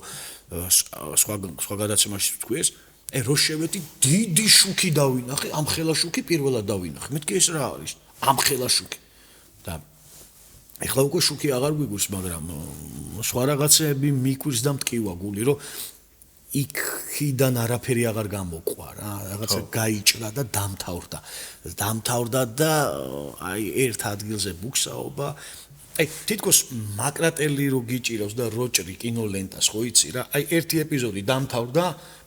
სხვა გადაცემაში თქვი ეს რო შევედი დიდი შუქი დავინახე, ამ ხელა შუქი პირველად დავინახე. მეთქი ეს რა არის? ამ ხელა შუქი. და ეხლა უკვე შუქი აღარ გვიგურს, მაგრამ სხვა რაღაცები მიკვირს და მტკივა გული, რომ იქიდან არაფერი აღარ გამოყვა რა, რაღაცა გაიჭრა და დამთავრდა და აი ერთ ადგილზე ბუქსაობა. აი თითქოს მაკრატელი რო გიჭირავს და როჭრი კინოლენტას ხო იცი რა, აი ერთი ეპიზოდი დამთავრდა,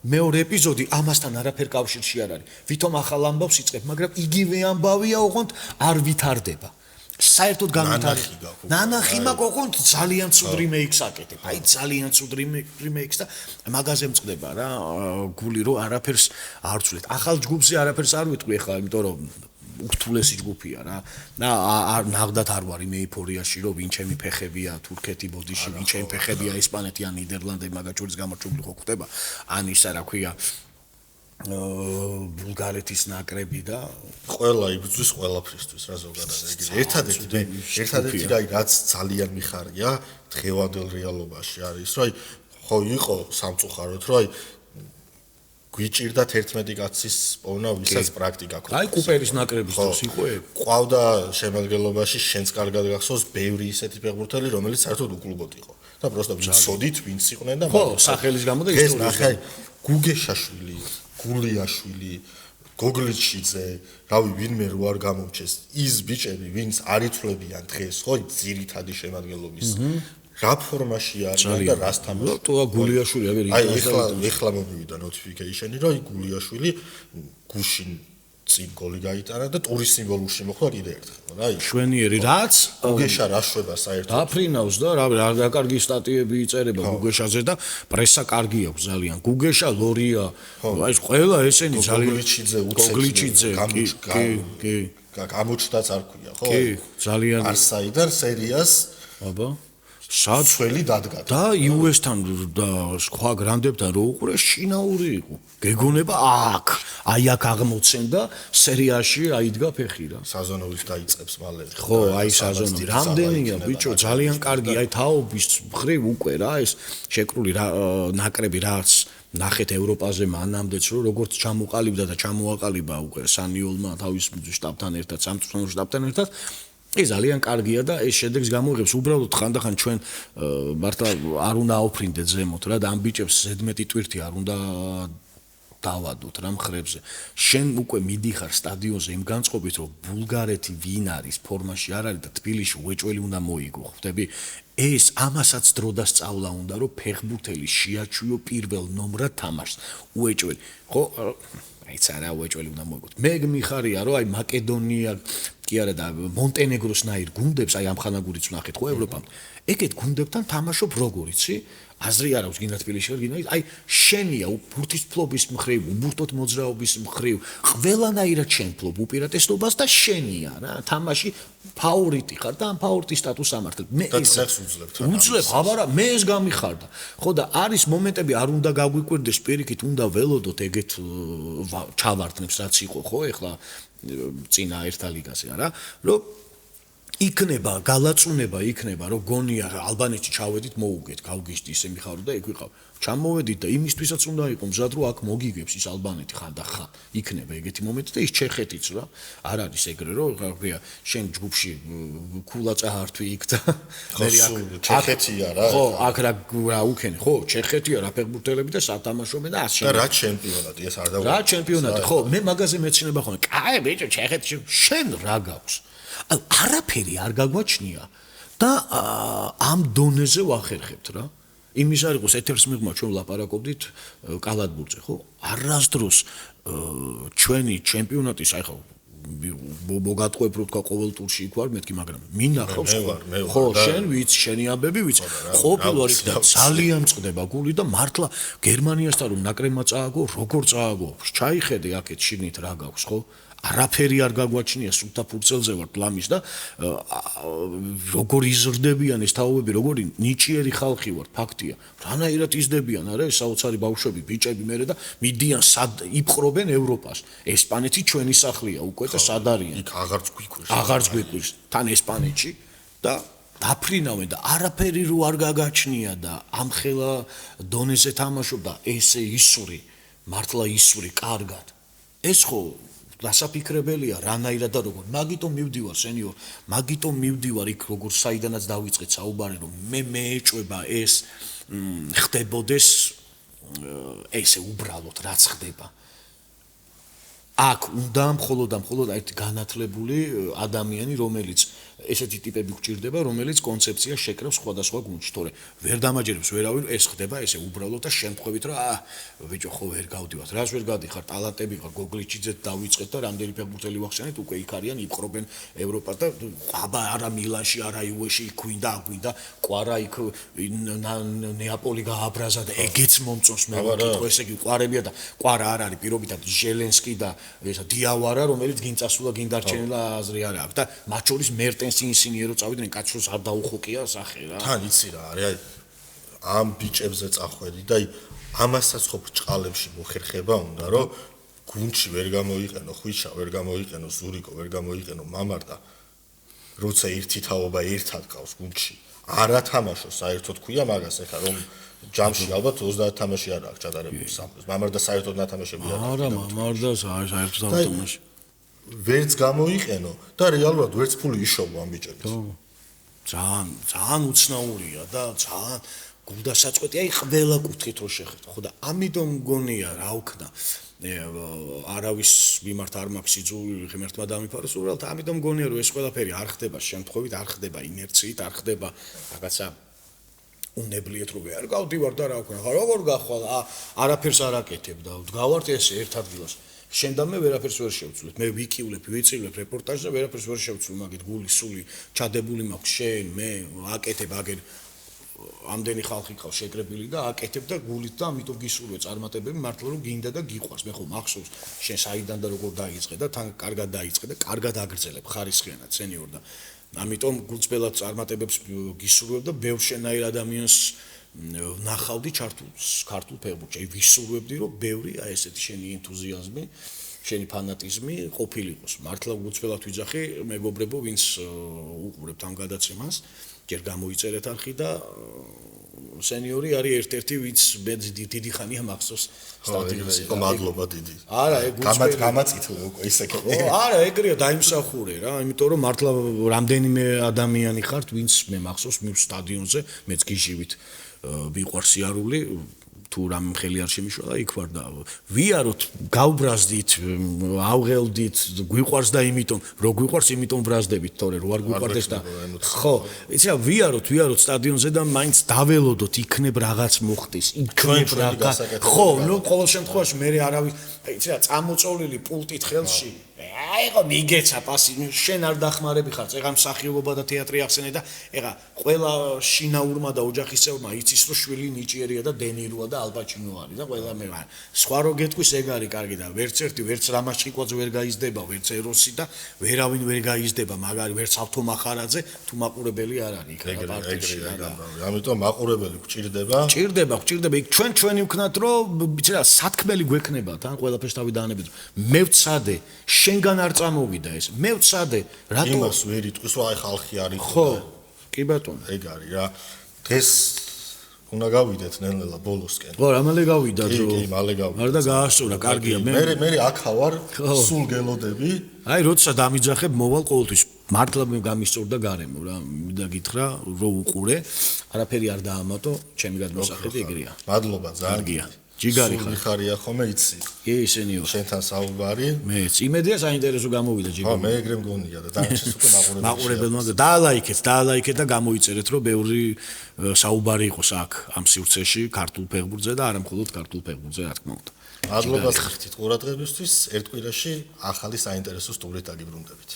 მეორე ეპიზოდი ამასთან არაფერ კავშირში არ არის. ვითომ ახალ ამბავს იწყებ, მაგრამ იგივე ამბავია, ოღონდ არ ვითარდება. საერთოდ განვითარდება. ნანახი მაქვს ოღონდ ძალიან ცუდ რიმეიქს აკეთებ. აი ძალიან ცუდ რიმეიქს და მაგაზე მწყდება რა, გული რომ არაფერს არ ვცვლით. ახალ ჯგუფზე არაფერს არ ვიტყვი ახლა, იმიტომ რომ ურთულესი ჯგუფია რა. და ნაღდათ არ ვარ იმ ეიფორიაში, რომ ვინ ჩემი ფეხებია თურქეთი ბოდიში, ვინ ჩემი ფეხებია ესპანეთი ან ნიდერლანდები, მაგათ შორის გამარჯვებული ხო ხდება. ან ისა რა ქვია ბულგარეთის ნაკრები და ყველა იბრძვის ყველაფრისთვის რა ზოგადად ეგრე. ერთადერთი რაც ძალიან მიხარია დღევანდელ რეალობაში არის, რომ ხო იყო სამწუხაროდ, რომ გვიჭირდა 11 კაცის პოვნა, ვისაც პრაქტიკა ქონდა. აი კუპერის ნაკრების დროს იყო ეგ. ყავდა შემადგენლობაში შენს კარგად გახსოვს ბევრი ისეთი ფეხბურთელი, რომელიც საერთოდ უკლუბოდ იყო. და პროსტა ვიცოდით, ვინც იყვნენ და ხო, სახელის გამო და ისტორიის. გუგეშაშვილი, გულიაშვილი, გოგლიჩიძე, რავი, ვინმე რო არ გამომჩეს, ის ბიჭები, ვინც არ იცვლებიან დღეს, ხო, ძირითადი შემადგენლობის რა ფორმაში არიან და რას თამაშობენ. თუ გულიაშვილი აღარ აი ეხლა მომივიდა notification-ი, რომ აი გულიაშვილი გუშინ წინ გოლი გაიტანა და ტურის სიმბოლურში მოხდა კიდე ერთხელ. რა ის შვენიერი რაც გუგეშა რა შვება საერთოდ. დაფრინავს და რა კარგი სტატიები იწერება გუგეშაზე და პრესა კარგი აქვს ძალიან. გუგეშა, ლორია, აი ყველა ესენი ძალიან გოგლიჩიძე, კი. გამოჩდაც არ ქვია, ხო? კი, ძალიან არსაიდან სერიას აბა საწველი დადგა და US-თან და სხვა გრანდებთან რო უყურე შინაური იყო. გეგონება აი აქ აღმოცენდა სერიაში აიდგა ფეხი რა. საზონოვის დაიწყებს მალე. ხო, აი საზონოვი. რამდენია ბიჭო, ძალიან კარგი, აი თაობის მხრივ უკვე რა ეს შეკრული ნაკრები რაც ნახეთ ევროპაზე მანამდეც რომ როგორც ჩამოყალიბდა და ჩამოაყალიბა უკვე სანიოლმა თავის შტაბთან ერთად, სამწვრთნელო შტაბთან ერთად ეს ძალიან კარგია და ეს შედეგს გამოიღებს უბრალოდ ხანდახან ჩვენ მართლა არ უნდა აუფრინდეთ ზემოთ რა და ამ ბიჭებს ზედმეტი ტვირთი არ უნდა დავადოთ რა მხრებზე შენ უკვე მიდიხარ სტადიონზე იმ განწყობით რომ ბულგარეთი ვინ არის ფორმაში არ არის და თბილისში უეჭველი უნდა მოიგო ხვდები ეს ამასაც დრო და სწავლა უნდა რომ ფეხბურთელი შეაჩვიო პირველ ნომრად თამაშს უეჭველი ხო აიც არა უეჭველი უნდა მოიგოთ მე მიხარია რომ აი მაკედონია კი არა და მონტენეგროსნაირ გუნდებს აი ამ ხანაგურიც ვნახეთ ხო ევროპამ ეგეთ გუნდებთან თამაშობ როგორ იცი აზრი არ აქვს გინდა თბილისში არ გინდა აი შენია ბურთისფლობის მხრივ უბურთოთ მოძრაობის მხრივ ყველანაირად შენ ფლობ უპირატესობას და შენია რა თამაში ფავრიტი ხარ და ამ ფავრიტის სტატუსს ამართებ მე ეს უძლებ აბარა მე ეს გამიხარდა ხო და არის მომენტები არ უნდა გაგვიკვირდეს პირიქით უნდა ველოდოთ ეგეთ ჩავარდნებს რაც იყო ხო ეხლა წინა ერთა ლიგაზე არა რომ იქნება გალაწუნება იქნება რომ გონია ალბანეთში ჩავედით მოუგეთ გავგიშდი ისე მიხარო და ეგ ვიყავ ჩამოვედით და იმისთვისაც უნდა იყო მზად რომ აქ მოგიგებს ის ალბანეთი ხანდახან იქნება ეგეთი მომენტი და ის ჩეხეთიც რა არ არის ეგრე რომ რა შენ ჯგუფში ქულა წაართვი იქ და მე ჩეხეთია რა ხო აქ რა უქენი ხო ჩეხეთია რა ფეხბურთელები და სათამაშობენ და ასე და რა ჩემპიონატი ეს არ რა ჩემპიონატი ხო მე მაგაზე მეცნობა ხოლმე კაი ბიჭო ჩეხეთში შენ რა გაქვს არაფერი არ გაგვაჩნია და ამ დონეზე ვახერხებთ რა იმის არ იყოს ეთერს მიღმა ჩვენ ვლაპარაკობდით კალათბურთზე ხო არასდროს ჩვენი ჩემპიონატის აი ხო მოგატყვებ რო თქვა ყოველ ტურში იქ ვარ მეთქი მაგრამ მინახავს ხო შენ ვიცი შენი ამბები ვიცი ყოფილვარ იქ და ძალიან წყდება გული და მართლა გერმანიასთან რომ ნაკრებმა წააგო როგორ წააგო ჩაიხედე აქეთ შიგნით რა გაქვს ხო არაფერი არ გაგვაჩნია სულთა ფურცელზე ვარ ლამის და როგორ იზრდებიან ეს თაობები როგორი ნიჭიერი ხალხი ვარ ფაქტია რანაირად იზრდებიან არა ეს საოცარი ბავშვები ბიჭები მერე და მიდიან სად იპყრობენ ევროპას ესპანეთი ჩვენი სახლია უკვე და სად არიან იქ აღარც გვიკვირს თან ესპანეთში და დაფრინავენ და არაფერი რო არ გაგაჩნია და ამხელა დონეზე თამაშობ და ესე ისური მართლა ისური კარგად ეს ხო დასაფიქრებელია რანაირად და როგორ მაგიტომ მივდივარ სენიორ მაგიტომ მივდივარ იქ როგორ საიდანაც დავიწყეთ საუბარი რომ მე მეეჭვება ეს ხდებოდეს ესე უბრალოდ რაც ხდება აქ უნდა მხოლოდ ერთ განათლებული ადამიანი რომელიც ესეთი ტიპები გვჭირდება რომელიც კონცეფციას შეკრებს სხვადასხვა გუნდში თორე ვერ დამაჯერებს ვერავინ ეს ხდება ესე უბრალოდ და შემთხვევით რა ბიჭო ხო ვერ გავდივართ რას ვერ გადიხარ ტალანტები ხარ გოგლიჩიძეთ დავიწყეთ და რამდენი ფეხბურთელი ვახსენეთ უკვე იქ არიან იპყრობენ ევროპას და აბა არა მილანში არა იუეში იქ გვინდა ყვარა იქ ნეაპოლი გააბრაზა და ეგეც მომწონს მე ვკითხო ესე იგი ყვარებია და ყვარა არ არის პირობითად ჟელენსკი და ესა დიავარა რომელიც გინწასულა გინდარჩენილა აზრი არ აქვს და მათ შორის მერტენსი ინსინიერო წავიდნენ კაცოს არ დაუხოკია სახე რა თან იცი რა არის აი ამ ბიჭებზე წახვედი და აი ამასაც ხო ბრჭყალებში მოხერხება უნდა რომ გუნდში ვერ გამოიყენო ხვიჩა ვერ გამოიყენო ზურიკო ვერ გამოიყენო მამარდა როცა ერთი თაობა ერთად ყავს გუნდში არა თამაშო საერთოდ ქვია მაგას ეხა რომ ჯამში ალბათ 30 თამაში არ აქვს ჩატარებული სამს მამარდა საერთოდ ნათამაშები არა მამარდა საერთოდ თამაში ვერც გამოიყენო და რეალურად ვერც ფული იშოვო ამ ბიჭებს ძალიან უცნაურია და ძალიან გულდასაწყვეტი აი ყველა კუთხით რო შეხედო ხო და ამიტომ მგონია რა ვქნა არავის მიმართ არ მაქვს სიძულვილი ღმერთმა დამიფაროს უბრალოდ ამიტომ მგონია რომ ეს ყველაფერი არ ხდება შემთხვევით არ ხდება ინერციით არ ხდება რაღაცა უნებლიეთ რომ ვერ გავდივარ და რა ვქნა როგორ გახვალ არაფერს არ აკეთებ და ვდგავართ ესე ერთ ადგილას შენ და მე ვერაფერს ვერ შევცვლით მე ვიწილებ რეპორტაჟს და ვერაფერს ვერ შევცვლი მაგით გული სული ჩადებული მაქვს შენ მე აკეთებ აგერ ამდენი ხალხი ყავს შეკრებილი და აკეთებ და გულით და ამიტომ გისურვე წარმატებები მართლა რომ გინდა და გიყვარს მე ხო მახსოვს შენ საიდან და როგორ დაიწყე და თან კარგად დაიწყე და კარგად აგრძელებ ხარისხიანად სენიორ და ამიტომ გულწრფელად წარმატებებს გისურვებ და ბევრ შენაირ ადამიანს ნახავდი ქართულ ფეხბურთში. აი ვისურვებდი რომ ბევრი აი ესეთი შენი ენთუზიაზმი, შენი ფანატიზმი ყოფილიყოს. მართლა გულწრფელად ვიძახი მეგობრებო, ვინც უყურებთ ამ გადაცემას, ჯერ გამოიწერეთ არხი და სენიორი არის ერთ-ერთი ვინც მე დიდი ხანია მახსოვს სტადიონზე. მადლობა დიდი. არა, ეგ გულწრფელი გამაწითლე უკვე ისე არა, ეგრეა დაიმსახურე რა, იმიტომ რომ მართლა რამდენიმე ადამიანი ხართ, ვინც მე მახსოვს მივ სტადიონზე, მეც გიჟივით ვიყვარს სიარული, თუ რამე ხელი არ შემიშვა და იქ ვარ და ვიაროთ, გავბრაზდით, ავღელდით, გვიყვარს და იმიტომ, რო გვიყვარს, იმიტომ ბრაზდებით, თორე რო არ გვიყვარდეს და ხო, იცი რა, ვიაროთ სტადიონზე და მაინც დაველოდოთ, იქნებ რაღაც მოხდეს, იქნებ რაღაც. ხო, ნუ ყოველ შემთხვევაში მე არავის, იცი რა, წამოწოლილი პულტით ხელში აიღო მიგეცა პასი შენ არ დახმარები ხარ წეგა მსახიობობა და თეატრი ახსენე და ეხა ყველა შინაურმა და ოჯახის წევრმა იცის რომ შვილი ნიჭიერია და დენიროა და ალბაჩინო არის და ყველა მე ვარ სხვა რო გეტყვის ეგ არის კარგი და ვერც ერთი ვერც რამაშიკვაძე ვერ გაიზდება ვერც ეროსი და ვერავინ ვერ გაიზდება მაგარი ვერც ავთო მახარაძე თუ მაყურებელი არ არის იქ რა პარტიაში რა ამიტომ მაყურებელი გჭირდება იქ ჩვენი ვქნათ რომ იცი რა სათქმელი გვექნება თან ყველაფერს თავი დაანებით მე ვცადე შენგან არ წამოვიდა ეს. მე ვცადე, რატო იმას ვერ იტყვის, რომ აი ხალხი არის. ხო, კი ბატონო. ეგ არის რა. დღეს უნდა გავიდეთ ნელ-ნელა ბოლოსკენ. ხო, რამალე გავიდათ რომ. კი, მალე გავიდეთ. არ და გაასწორა, კარგია. მე აქა ვარ, სულ გელოდები. აი, როცა დამიძახებ, მოვალ ყოველთვის. მართლა მე გამისწორდა გარემო რა. მინდა გითხრა, რო უყურე, არაფერი არ დაამატო, ჩემი გადმოსახედი ეგრეა. მადლობა ძალიან. ჯიგარი ხარ. ხარია ხოლმე იცი. კი, ისენიო. შენთან საუბარი. მეც იმედია საინტერესო გამოვიდა ჯიგარი. ხო, მე ეგრე მგონია და დანარჩენს უკვე მაყურებელმა დაალაიქეთ და გამოიწერეთ რომ ბევრი საუბარი იყოს აქ ამ სივრცეში ქართულ ფეხბურთზე და არა მხოლოდ ქართულ ფეხბურთზე რა თქმა უნდა. მადლობა ხართ ყურადღებისთვის. ერთ კვირაში ახალი საინტერესო სტუმრით დაგიბრუნდებით.